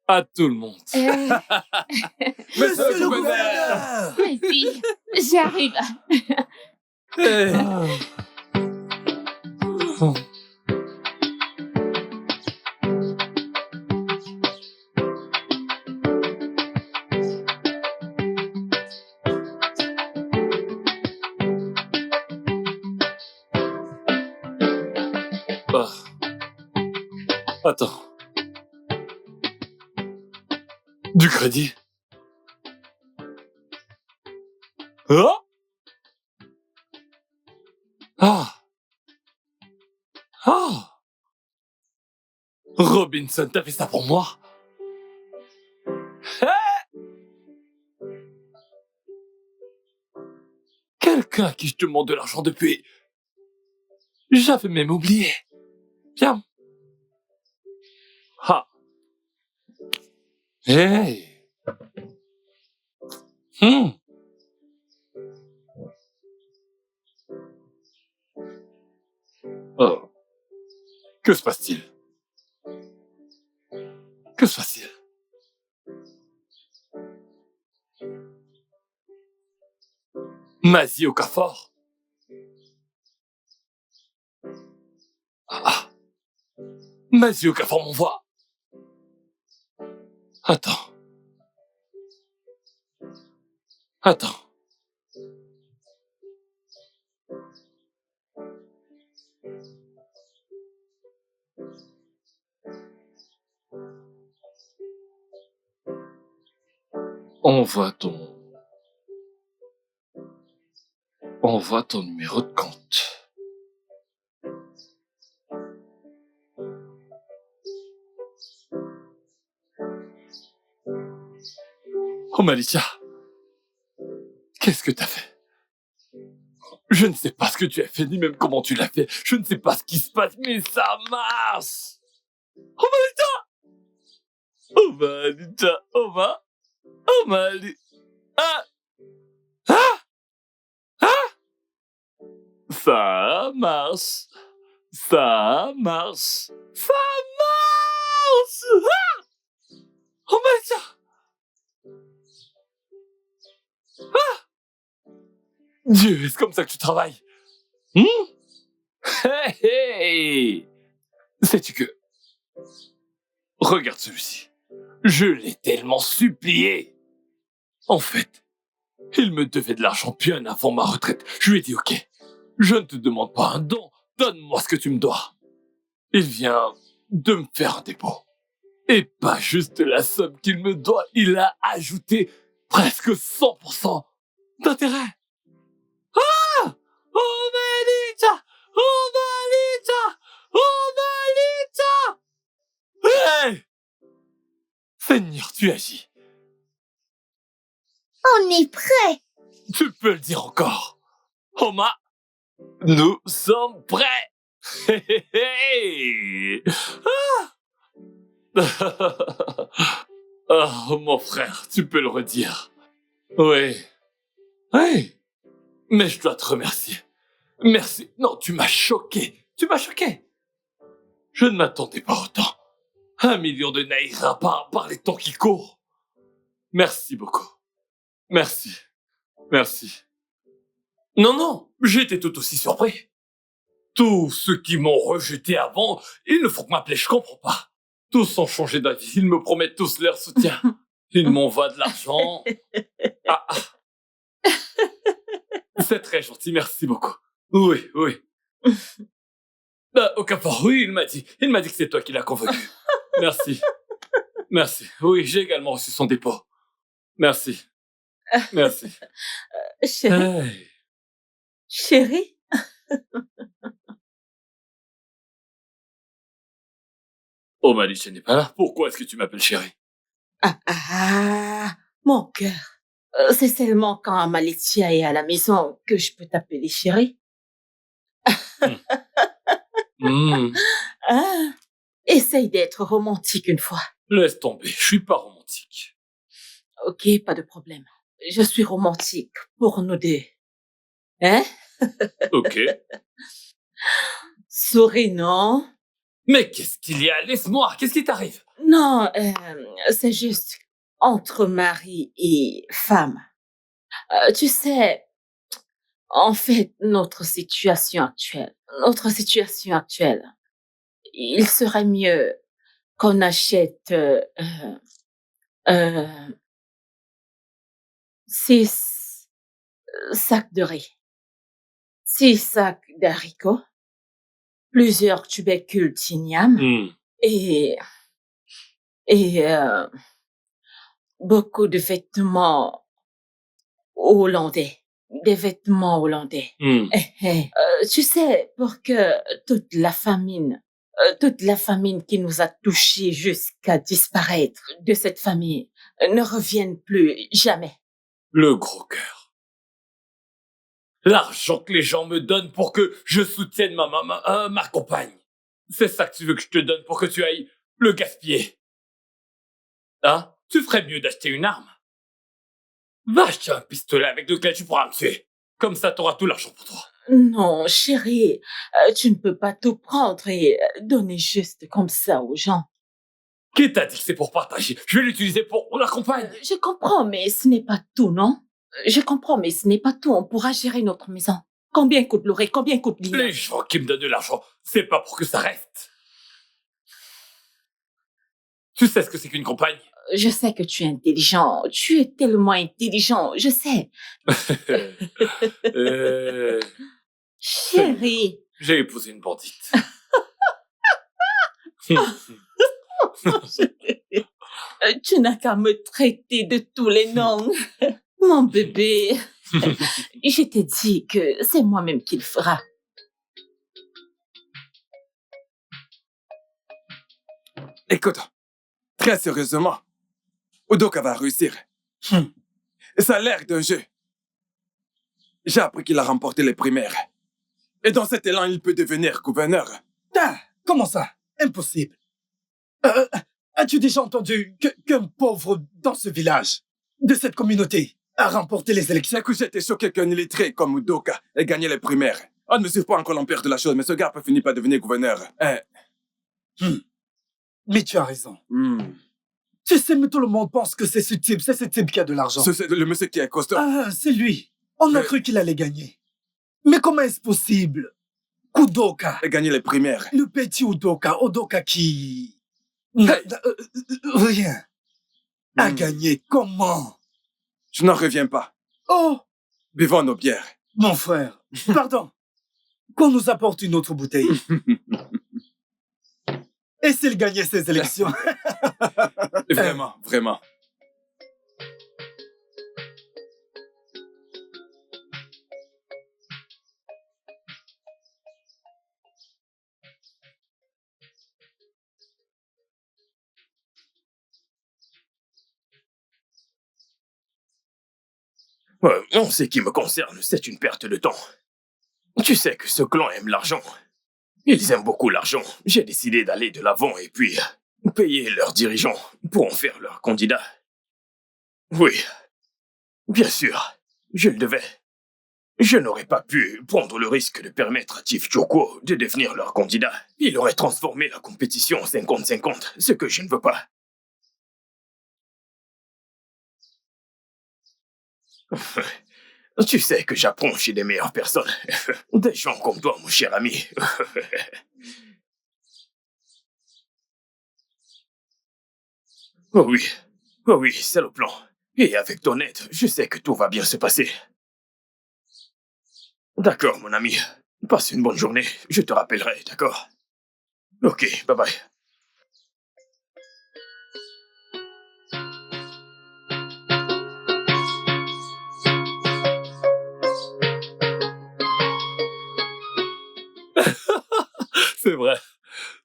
à tout le monde. Monsieur le gouverneur. Les filles, j'arrive. Ah. Attends. Du crédit? Ah? Ah. Ah. Robinson, t'as fait ça pour moi? Quelqu'un à qui je demande de l'argent depuis... J'avais même oublié. Bien. Ah. Hey. Oh. Que se passe-t-il? Que se passe-t-il? Mazie Okafor? Ah. Mazie Okafor m'envoie. Attends. Envoie ton... Envoie ton numéro de compte. Oh Malicia, qu'est-ce que t'as fait? Je ne sais pas ce que tu as fait, ni même comment tu l'as fait. Je ne sais pas ce qui se passe, mais ça marche. Oh Malicia! Oh Malicia! Oh Malicia! Ah! Ah! Ah! Ça marche! Ça marche! Ça marche! Ah! Oh Malicia! Ah! Dieu, est-ce comme ça que tu travailles? Hey, hey! Sais-tu que... Regarde celui-ci. Je l'ai tellement supplié. En fait, il me devait de l'argent bien avant ma retraite. Je lui ai dit, ok, je ne te demande pas un don, donne-moi ce que tu me dois. Il vient de me faire un dépôt. Et pas juste la somme qu'il me doit, il a ajouté presque 100% d'intérêt. Ah! Oh Malita! Oh Malita! Oh Malita! Hey! Seigneur, tu agis. On est prêt. Tu peux le dire encore. Oma, nous sommes prêts. Hé, hé, hé. Ah. Oh, mon frère, tu peux le redire. Oui. Oui. Mais je dois te remercier. Merci. Non, tu m'as choqué. Tu m'as choqué. Je ne m'attendais pas autant. 1 million de naira par les temps qui courent. Merci beaucoup. Merci. Merci. Non, j'étais tout aussi surpris. Tous ceux qui m'ont rejeté avant, ils ne font que m'appeler, je comprends pas. Tous ont changé d'avis, ils me promettent tous leur soutien. Ils m'envoient de l'argent. Ah. C'est très gentil, merci beaucoup. Oui. Okafor, oui, il m'a dit que c'est toi qui l'as convaincu. Merci. Oui, j'ai également reçu son dépôt. Merci. Chérie, Hey. chérie, Oh, Malicia n'est pas là. Pourquoi est-ce que tu m'appelles chérie? mon cœur. C'est seulement quand Malicia est à la maison que je peux t'appeler chérie. Ah, essaye d'être romantique une fois. Laisse tomber, je suis pas romantique. Ok, pas de problème. Je suis romantique pour nous deux. Hein? Ok. Souris, non? Mais qu'est-ce qu'il y a? Laisse-moi, qu'est-ce qui t'arrive? Non, c'est juste entre mari et femme. Tu sais, en fait, notre situation actuelle, il serait mieux qu'on achète 6 sacs de riz, 6 sacs d'haricots, plusieurs tubercules d'igname et beaucoup de vêtements hollandais. Des vêtements hollandais. Tu sais, pour que toute la famine qui nous a touchés jusqu'à disparaître de cette famille ne revienne plus jamais. Le gros cœur. L'argent que les gens me donnent pour que je soutienne ma compagne. C'est ça que tu veux que je te donne pour que tu ailles le gaspiller. Hein? Tu ferais mieux d'acheter une arme. Va acheter un pistolet avec lequel tu pourras me tuer. Comme ça, t'auras tout l'argent pour toi. Non, chérie, tu ne peux pas tout prendre et donner juste comme ça aux gens. Qui t'a dit que c'est pour partager? Je vais l'utiliser pour la compagne. Je comprends, mais ce n'est pas tout, non? Je comprends, mais ce n'est pas tout. On pourra gérer notre maison. Combien coûte l'oreille? Combien coûte l'île? Les gens qui me donnent de l'argent, c'est pas pour que ça reste. Tu sais ce que c'est qu'une compagne? Je sais que tu es intelligent. Tu es tellement intelligent, je sais. Chérie. J'ai épousé une bandite. Tu n'as qu'à me traiter de tous les noms. Mon bébé, je t'ai dit que c'est moi-même qui le fera. Écoute, très sérieusement, Udoka va réussir. Ça a l'air d'un jeu. J'ai appris qu'il a remporté les primaires. Et dans cet élan, il peut devenir gouverneur. Ah, comment ça? Impossible. As-tu déjà entendu qu'un pauvre dans ce village, de cette communauté, a remporté les élections? Écoute, j'étais choqué qu'un illettré comme Udoka ait gagné les primaires. On ne mesure pas encore l'empire de la chose, mais ce gars peut finir par devenir gouverneur. Mais tu as raison. Tu sais, mais tout le monde pense que c'est ce type qui a de l'argent. C'est le monsieur qui est costaud. Ah, c'est lui. On a cru qu'il allait gagner. Mais comment est-ce possible qu'Udoka ait gagné les primaires? Le petit Udoka qui... rien. A gagné. Comment? Je n'en reviens pas. Oh! Buvons nos bières. Mon frère, pardon. Qu'on nous apporte une autre bouteille. Et s'il gagnait ces élections? Vraiment, vraiment. En ce qui me concerne, c'est une perte de temps. Tu sais que ce clan aime l'argent. Ils aiment beaucoup l'argent. J'ai décidé d'aller de l'avant et puis payer leurs dirigeants pour en faire leurs candidats. Oui, bien sûr, je le devais. Je n'aurais pas pu prendre le risque de permettre à Chief Joko de devenir leur candidat. Il aurait transformé la compétition en 50-50, ce que je ne veux pas. Tu sais que j'apprends chez des meilleures personnes. Des gens comme toi, mon cher ami. Oh oui, c'est le plan. Et avec ton aide, je sais que tout va bien se passer. D'accord, mon ami. Passe une bonne journée. Je te rappellerai, d'accord? Ok, bye bye.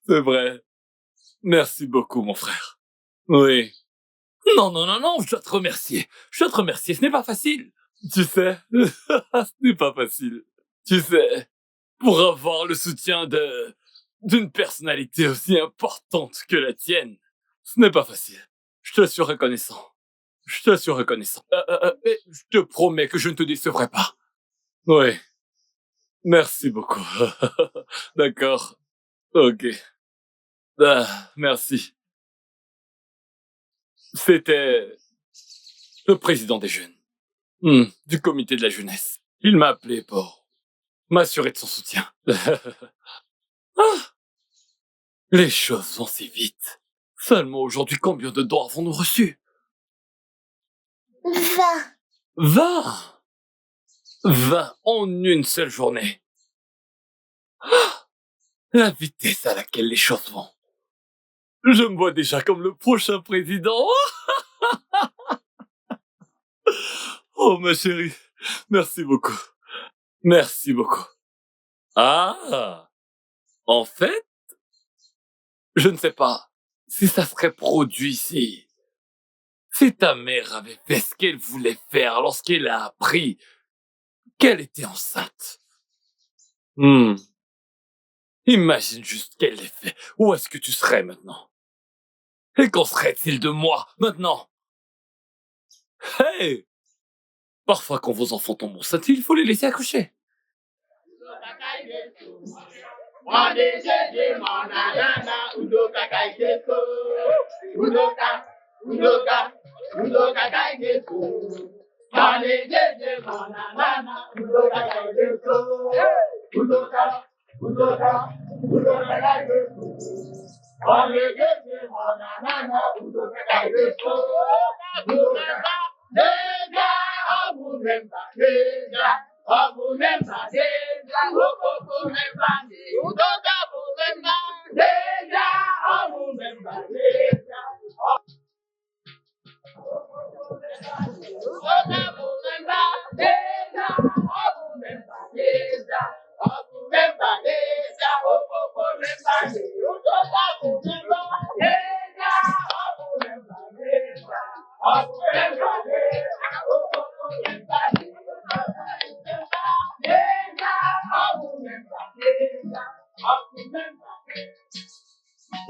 C'est vrai. Merci beaucoup, mon frère. Oui. Non, je dois te remercier. Ce n'est pas facile. Tu sais, ce n'est pas facile. Tu sais, pour avoir le soutien d'une personnalité aussi importante que la tienne, ce n'est pas facile. Je te suis reconnaissant. Et je te promets que je ne te décevrai pas. Oui. Merci beaucoup. D'accord. Ok. Merci. C'était le président des jeunes, du comité de la jeunesse. Il m'a appelé pour m'assurer de son soutien. Les choses vont si vite. Seulement aujourd'hui, combien de dons avons-nous reçus? 20. 20 20 en une seule journée. La vitesse à laquelle les choses vont. Je me vois déjà comme le prochain président. Oh, ma chérie, merci beaucoup. Merci beaucoup. Ah, en fait, je ne sais pas si ça serait produit si ta mère avait fait ce qu'elle voulait faire lorsqu'elle a appris qu'elle était enceinte. Imagine juste quel effet. Où est-ce que tu serais maintenant? Et qu'en serait-il de moi maintenant? Hey! Parfois, quand vos enfants tombent enceintes, il faut les laisser accoucher.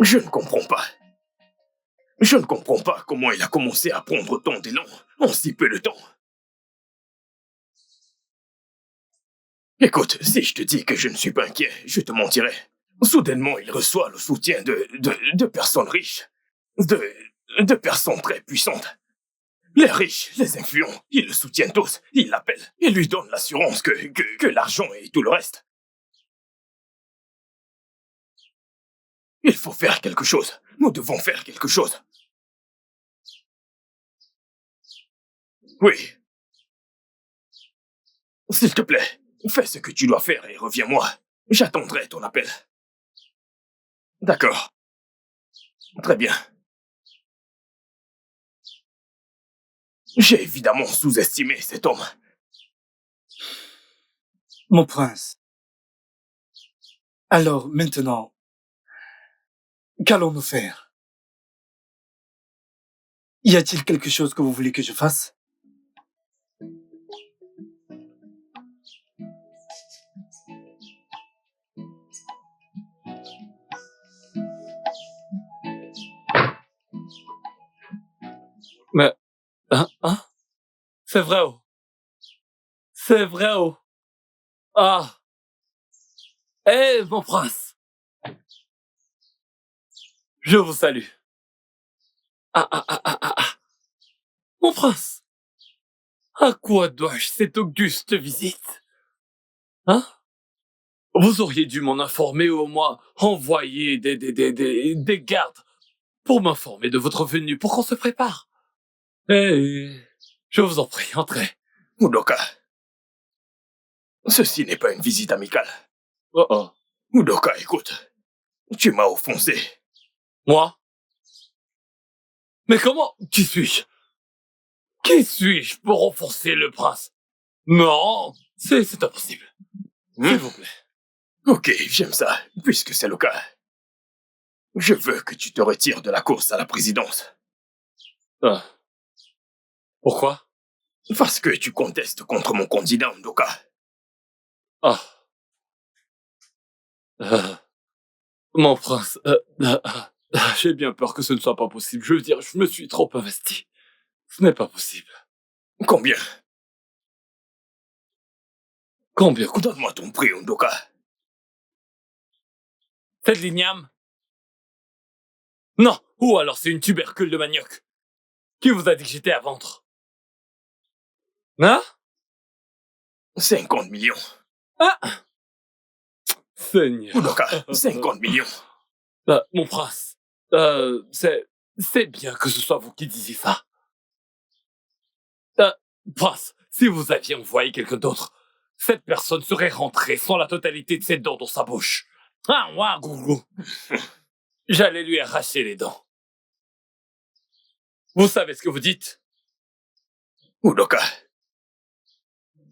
Je ne comprends pas. Je ne comprends pas comment il a commencé à prendre tant d'élan en si peu de temps. Écoute, si je te dis que je ne suis pas inquiet, je te mentirais. Soudainement, il reçoit le soutien de personnes riches, de personnes très puissantes. Les riches, les influents, ils le soutiennent tous, ils l'appellent, ils lui donnent l'assurance que l'argent et tout le reste. Il faut faire quelque chose. Nous devons faire quelque chose. Oui. S'il te plaît, fais ce que tu dois faire et reviens-moi. J'attendrai ton appel. D'accord. Très bien. J'ai évidemment sous-estimé cet homme. Mon prince. Alors, maintenant, qu'allons-nous faire? Y a-t-il quelque chose que vous voulez que je fasse? Mais, hein? C'est vrai, oh. C'est vrai, oh. Ah. Eh, mon prince. Je vous salue. Ah. Mon prince. À quoi dois-je cette auguste visite? Hein? Vous auriez dû m'en informer ou au moins envoyer des gardes pour m'informer de votre venue, pour qu'on se prépare. Eh, je vous en prie, entrez. Udoka, ceci n'est pas une visite amicale. Oh. Udoka, écoute, tu m'as offensé. Moi? Mais comment? Qui suis-je? Qui suis-je pour offenser le prince? Non, c'est impossible. S'il vous plaît. Ok, j'aime ça, puisque c'est le cas. Je veux que tu te retires de la course à la présidence. Ah. Pourquoi? Parce que tu contestes contre mon candidat, Udoka. Ah. Mon prince, j'ai bien peur que ce ne soit pas possible. Je veux dire, je me suis trop investi. Ce n'est pas possible. Combien? Combien? Donne-moi ton prix, Udoka. 7 lignames? Non, ou alors c'est une tubercule de manioc. Qui vous a dit que j'étais à vendre? Hein? 50 millions. Ah! Seigneur. Udoka, 50 millions. Mon prince, c'est bien que ce soit vous qui disiez ça. Prince, si vous aviez envoyé quelqu'un d'autre, cette personne serait rentrée sans la totalité de ses dents dans sa bouche. Ah, ouais, gougou. J'allais lui arracher les dents. Vous savez ce que vous dites? Udoka,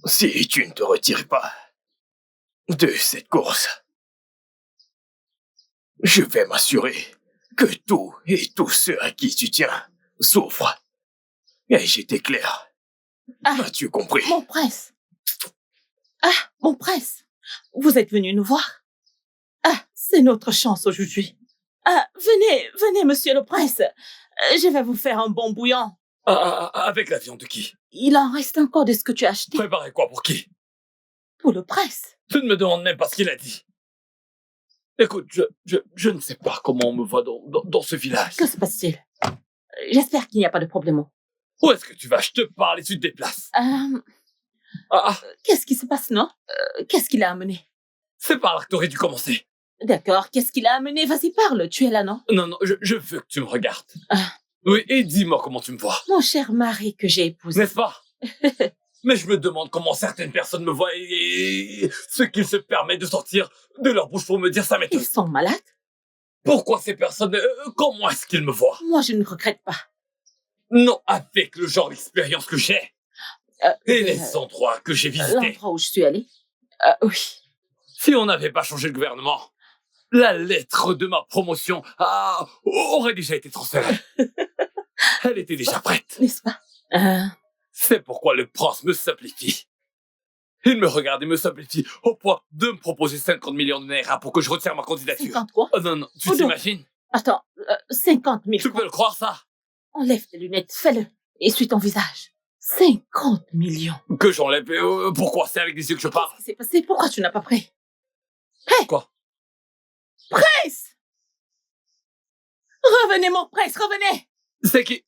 si tu ne te retires pas de cette course, je vais m'assurer que tout et tous ceux à qui tu tiens souffrent. Et j'étais clair. As-tu compris? Mon prince. Ah, mon prince. Vous êtes venu nous voir? Ah, c'est notre chance aujourd'hui. Ah, venez, monsieur le prince. Je vais vous faire un bon bouillon. Avec la viande de qui? Il en reste encore de ce que tu as acheté. Préparez quoi pour qui? Pour le prince. Je ne me demande même pas ce qu'il a dit. Écoute, je ne sais pas comment on me voit dans ce village. Que se passe-t-il? J'espère qu'il n'y a pas de problème. Où est-ce que tu vas? Je te parle et tu te déplaces. Qu'est-ce qui se passe, non? Qu'est-ce qu'il a amené? C'est par là que t'aurais dû commencer. D'accord, qu'est-ce qu'il a amené? Vas-y, parle, tu es là, non? Non, je veux que tu me regardes. Oui, et dis-moi comment tu me vois. Mon cher mari que j'ai épousé. N'est-ce pas? Mais je me demande comment certaines personnes me voient et ce qu'ils se permettent de sortir de leur bouche pour me dire ça m'étonne. Ils sont malades? Pourquoi ces personnes... comment est-ce qu'ils me voient? Moi, je ne regrette pas. Non, avec le genre d'expérience que j'ai et les endroits que j'ai visités. L'endroit où je suis allée? Oui. Si on n'avait pas changé le gouvernement, la lettre de ma promotion aurait déjà été transférée. Elle était déjà prête. N'est-ce pas? C'est pourquoi le prince me simplifie. Il me regarde et me simplifie au point de me proposer 50 millions de naira pour que je retire ma candidature. 50 quoi? Non, tu Oh non. t'imagines? Attends, 50 000 Tu peux le croire, ça? Enlève tes lunettes, fais-le. Essuie ton visage. 50 millions. Que j'enlève? Pourquoi? C'est avec les yeux que je parle. Qu'est-ce qui s'est passé? Pourquoi tu n'as pas pris? Hey! Quoi? Prince! Revenez, mon prince, revenez! C'est qui?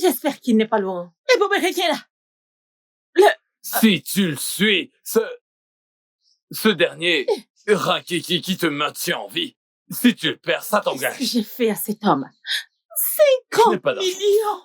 J'espère qu'il n'est pas loin. Et Bobéry qui est là. Si tu le suis, ce dernier rein qui te maintient en vie, si tu le perds, ça Qu'est-ce que t'engage. j'ai fait à cet homme? Je n'ai 50 pas d'argent. millions!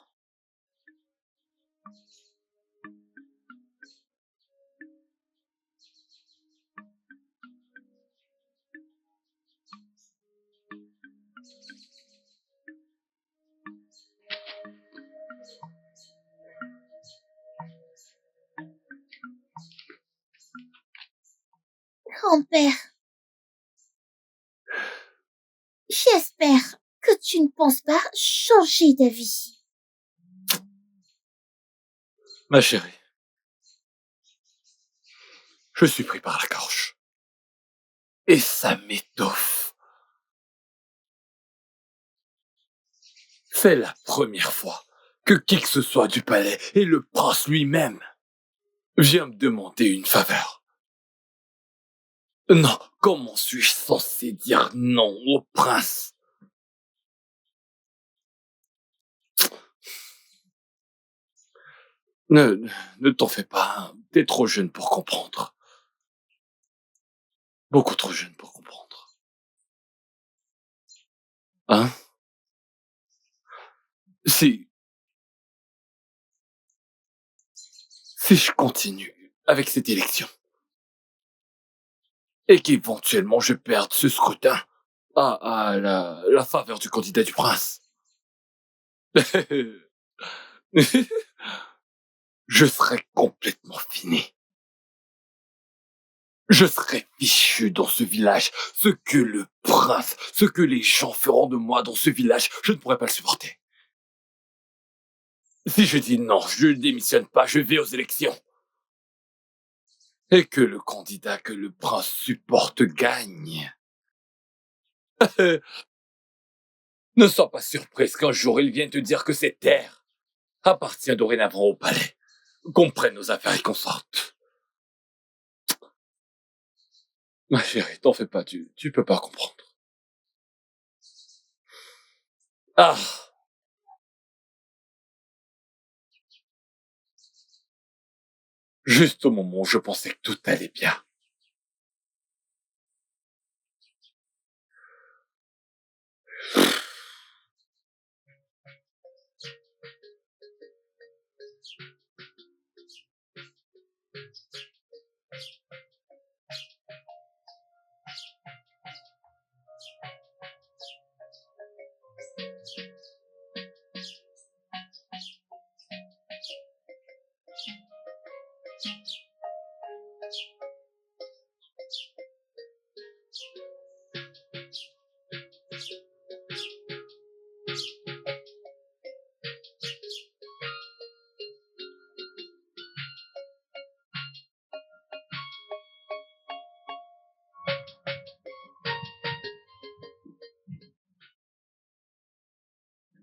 Grand-père, j'espère que tu ne penses pas changer d'avis. Ma chérie, je suis pris par la gorge. Et ça m'étoffe. C'est la première fois que qui que ce soit du palais et le prince lui-même vient me demander une faveur. Non, comment suis-je censé dire non au prince? Ne t'en fais pas, hein. T'es trop jeune pour comprendre. Beaucoup trop jeune pour comprendre. Hein? Si je continue avec cette élection, et qu'éventuellement je perde ce scrutin à la faveur du candidat du prince, je serai complètement fini. Je serai fichu dans ce village. Ce que le prince, ce que les gens feront de moi dans ce village, je ne pourrai pas le supporter. Si je dis non, je ne démissionne pas, je vais aux élections. Et que le candidat que le prince supporte gagne. Ne sois pas surprise qu'un jour il vienne te dire que cette terre appartient dorénavant au palais, qu'on prenne nos affaires et qu'on sorte. Ma chérie, t'en fais pas, tu peux pas comprendre. Ah! Juste au moment où je pensais que tout allait bien.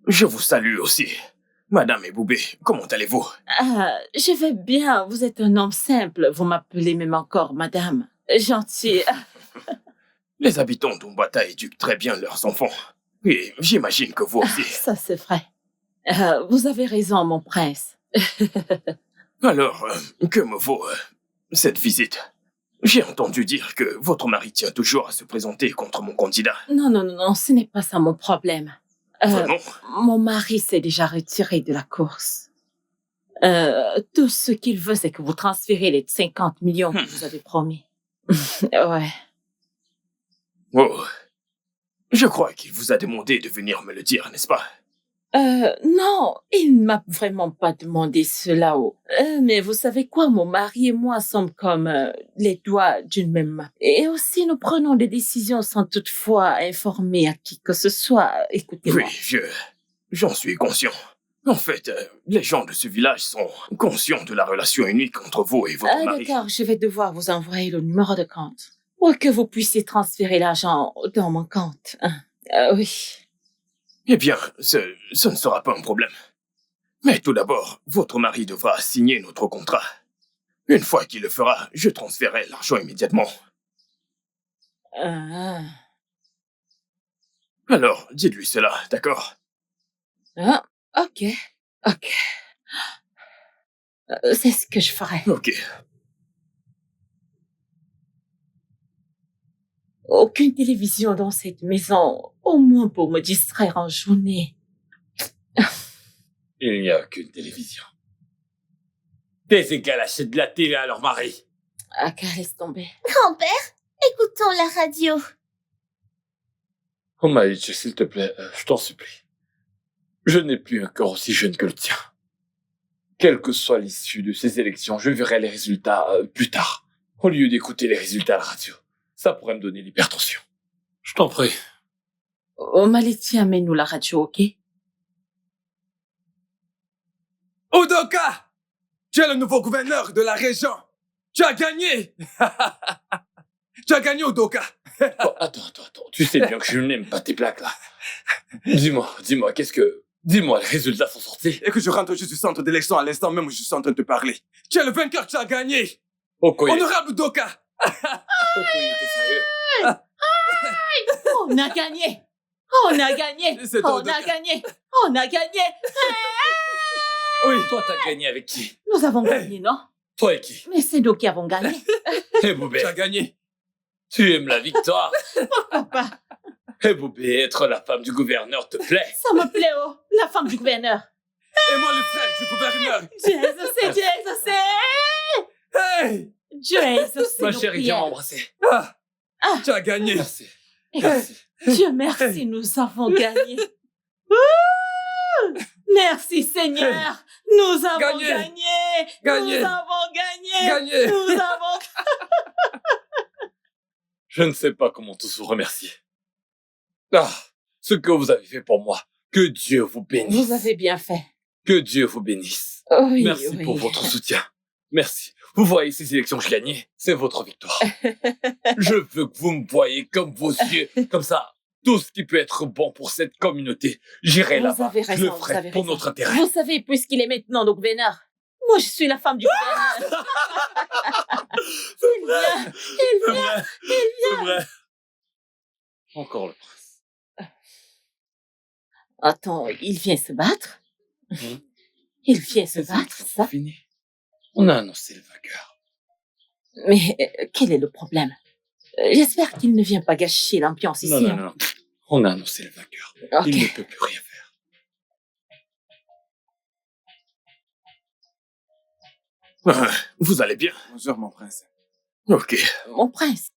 Je vous salue aussi. Madame Eboubé, comment allez-vous? Je vais bien. Vous êtes un homme simple. Vous m'appelez même encore madame. Gentil. Les habitants d'Umbata éduquent très bien leurs enfants. Et j'imagine que vous aussi. Ça, c'est vrai. Vous avez raison, mon prince. Alors, que me vaut cette visite? J'ai entendu dire que votre mari tient toujours à se présenter contre mon candidat. Non, ce n'est pas ça mon problème. Vraiment? Mon mari s'est déjà retiré de la course. Tout ce qu'il veut, c'est que vous transférez les 50 millions que vous avez promis. Ouais. Oh, je crois qu'il vous a demandé de venir me le dire, n'est-ce pas? Non, il ne m'a vraiment pas demandé cela. Mais vous savez quoi, mon mari et moi sommes comme les doigts d'une même main. Et aussi, nous prenons des décisions sans toutefois informer à qui que ce soit. Écoutez-moi. Oui, j'en suis conscient. En fait, les gens de ce village sont conscients de la relation unique entre vous et votre mari. D'accord, je vais devoir vous envoyer le numéro de compte. Pour que vous puissiez transférer l'argent dans mon compte. Oui. Eh bien, ce ne sera pas un problème. Mais tout d'abord, votre mari devra signer notre contrat. Une fois qu'il le fera, je transférerai l'argent immédiatement. Alors, dites-lui cela, d'accord? Ok. C'est ce que je ferai. Ok. Aucune télévision dans cette maison, au moins pour me distraire en journée. Il n'y a qu'une télévision. Tes égales achètent de la télé à leur mari. Laisse tomber. Grand-père, écoutons la radio. Oh Maïch, s'il te plaît, je t'en supplie. Je n'ai plus un cœur aussi jeune que le tien. Quelle que soit l'issue de ces élections, je verrai les résultats plus tard, au lieu d'écouter les résultats à la radio. Ça pourrait me donner l'hypertension. Je t'en prie. Maletti, amène-nous la radio, ok? Udoka! Tu es le nouveau gouverneur de la région. Tu as gagné! Tu as gagné, Udoka! Oh, attends. Tu sais bien que je n'aime pas tes blagues, là. Dis-moi, Dis-moi, les résultats sont sortis. Et que je rentre juste du centre d'élection à l'instant même où je suis en train de te parler. Tu es le vainqueur, tu as gagné! Okoye. Honorable Udoka! Okoye, t'es sérieux? On a gagné! C'est toi, Udoka. Oui. Toi, t'as gagné avec qui? Nous avons gagné, non? Toi et qui? Mais c'est nous qui avons gagné. Eh, Boubé. Tu as gagné. Tu aimes la victoire. Papa, Eh, Boubé, être la femme du gouverneur te plaît. ça me plaît, la femme du gouverneur. Et moi, le frère du gouverneur. Dieu Hey! exaucé Ma nos chérie, viens prières. m'embrasser. Tu as gagné. Merci. Dieu merci, nous avons gagné. Ouh! Merci Seigneur, nous avons Gagné. gagné. Nous avons gagné. Gagné. Nous avons... Je ne sais pas comment tous vous remercier. Ce que vous avez fait pour moi. Que Dieu vous bénisse. Vous avez bien fait. Que Dieu vous bénisse. Oui, Merci pour votre soutien. Merci. Vous voyez ces élections que j'ai gagnées, c'est votre victoire. Je veux que vous me voyez comme vos yeux. Comme ça, tout ce qui peut être bon pour cette communauté, j'irai Vous là-bas. avez Je le raison, vous ferai avez pour raison. notre intérêt. Vous savez, puisqu'il est maintenant le gouverneur, moi je suis la femme du gouverneur. C'est vrai. Il vient. C'est vrai. Encore le prince. Attends, il vient se battre? Mhm. Il vient se C'est battre, ça? fini. On a annoncé le vainqueur. Mais quel est le problème? J'espère qu'il ne vient pas gâcher l'ambiance ici. Non. On a annoncé le vainqueur. Ok. Il ne peut plus rien faire. Vous allez bien? Bonjour, mon prince. Ok. Mon prince.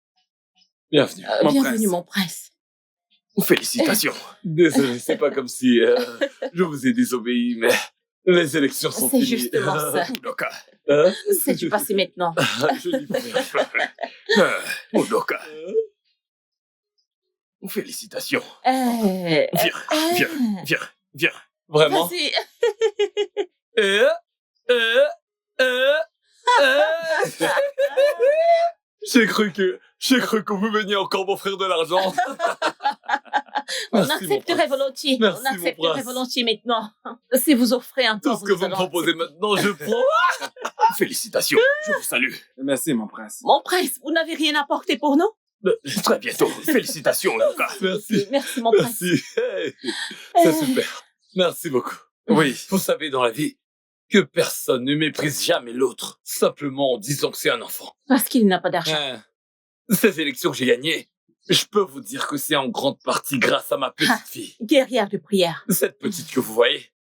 Bienvenue. Mon Bienvenue, prince. mon prince. Félicitations. Désolé, c'est pas comme si je vous ai désobéi, mais les élections sont C'est finies. justement ça. Udoka. Hein? C'est du passé maintenant. Je dis pas rien. Udoka. Félicitations. Viens. Vraiment? Vas-y. J'ai cru que vous veniez encore m'offrir de l'argent. On Merci, mon accepterait prince. volontiers. Merci, On mon accepterait prince. volontiers maintenant. Si vous offrez un Tout temps, ce que vous me allons proposez accepter. maintenant, je prends. Félicitations. Je vous salue. Merci, mon prince. Mon prince, vous n'avez rien apporté pour nous? Très bientôt. Félicitations, Udoka. Merci. Merci, mon prince. Merci. Hey. C'est super. Merci beaucoup. Oui. Vous savez, dans la vie, que personne ne méprise jamais l'autre, simplement en disant que c'est un enfant. Parce qu'il n'a pas d'argent. Hein. Ces élections que j'ai gagnées, je peux vous dire que c'est en grande partie grâce à ma petite fille. Guerrière de prière. Cette petite que vous voyez,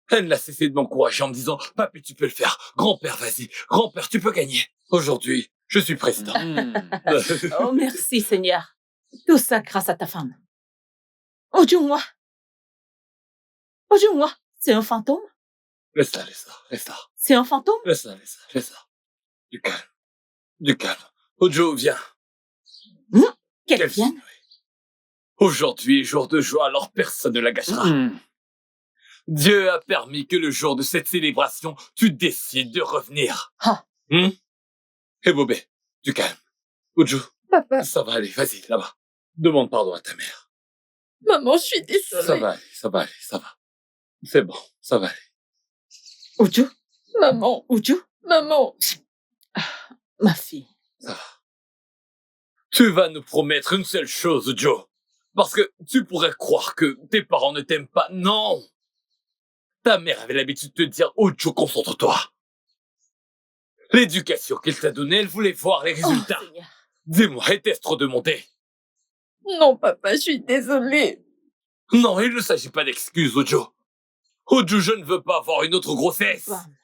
elle n'a cessé de m'encourager en me disant « Papy, tu peux le faire. Grand-père, vas-y. Grand-père, tu peux gagner. » Aujourd'hui, je suis président. Oh, merci, Seigneur. Tout ça grâce à ta femme. Oh, Dieu, moi. Ojo, moi, c'est un fantôme? Laisse-la. C'est un fantôme? Laisse-la. Du calme. Ojo, viens. Qu'elle vienne? Aujourd'hui est jour de joie, alors personne ne la gâchera. Dieu a permis que le jour de cette célébration, tu décides de revenir. Ah. Et Bobé, du calme. Ojo, Papa, ça va aller, vas-y, là-bas. Demande pardon à ta mère. maman, je suis désolée. Ça va aller. C'est bon, ça va aller. Ojo? Maman, Ojo? maman. Ma fille. Ça va. Tu vas nous promettre une seule chose, Joe. Parce que tu pourrais croire que tes parents ne t'aiment pas. Non! Ta mère avait l'habitude de te dire, oh Joe, concentre-toi. L'éducation qu'elle t'a donnée, elle voulait voir les résultats. Oh, Seigneur. Dis-moi, était-ce trop demandé? Non, papa, je suis désolée. Non, il ne s'agit pas d'excuses, Ojo. Ojo, je ne veux pas avoir une autre grossesse. Femme.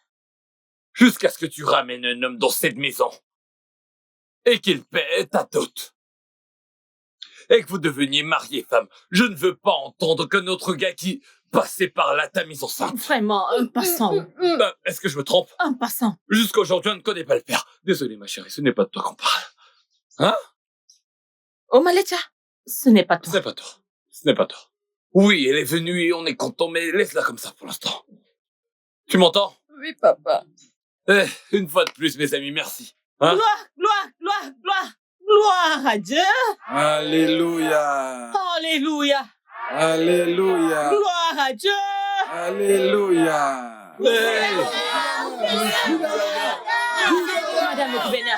Jusqu'à ce que tu ramènes un homme dans cette maison. Et qu'il paie ta dot. Et que vous deveniez mariés, femme. Je ne veux pas entendre qu'un autre gars qui passait par là t'a mise enceinte. Vraiment, un passant. Est-ce que je me trompe? Un passant. Jusqu'à aujourd'hui, on ne connaît pas le père. Désolé, ma chérie, ce n'est pas de toi qu'on parle. Hein? Oh, Malecha, ce n'est pas toi. Ce n'est pas toi. Oui, elle est venue et on est content, mais laisse-la comme ça pour l'instant. Tu m'entends? Oui, papa. Une fois de plus, mes amis, merci. Hein? Gloire à Dieu. Alléluia. Alléluia. Alléluia. Gloire à Dieu. Alléluia.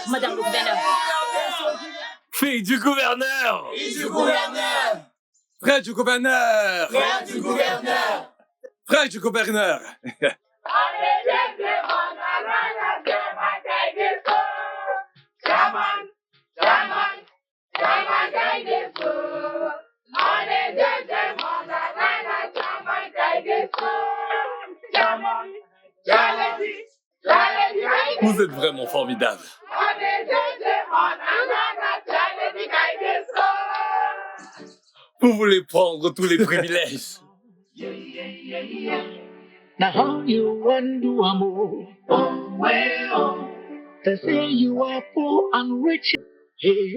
Madame le gouverneur. Fille du gouverneur! Frère du gouverneur. Frère du gouverneur. Vous êtes vraiment formidable. Vous voulez prendre tous les privilèges. Now how you want to amor? Oh, well, they say you are poor and rich. Hey.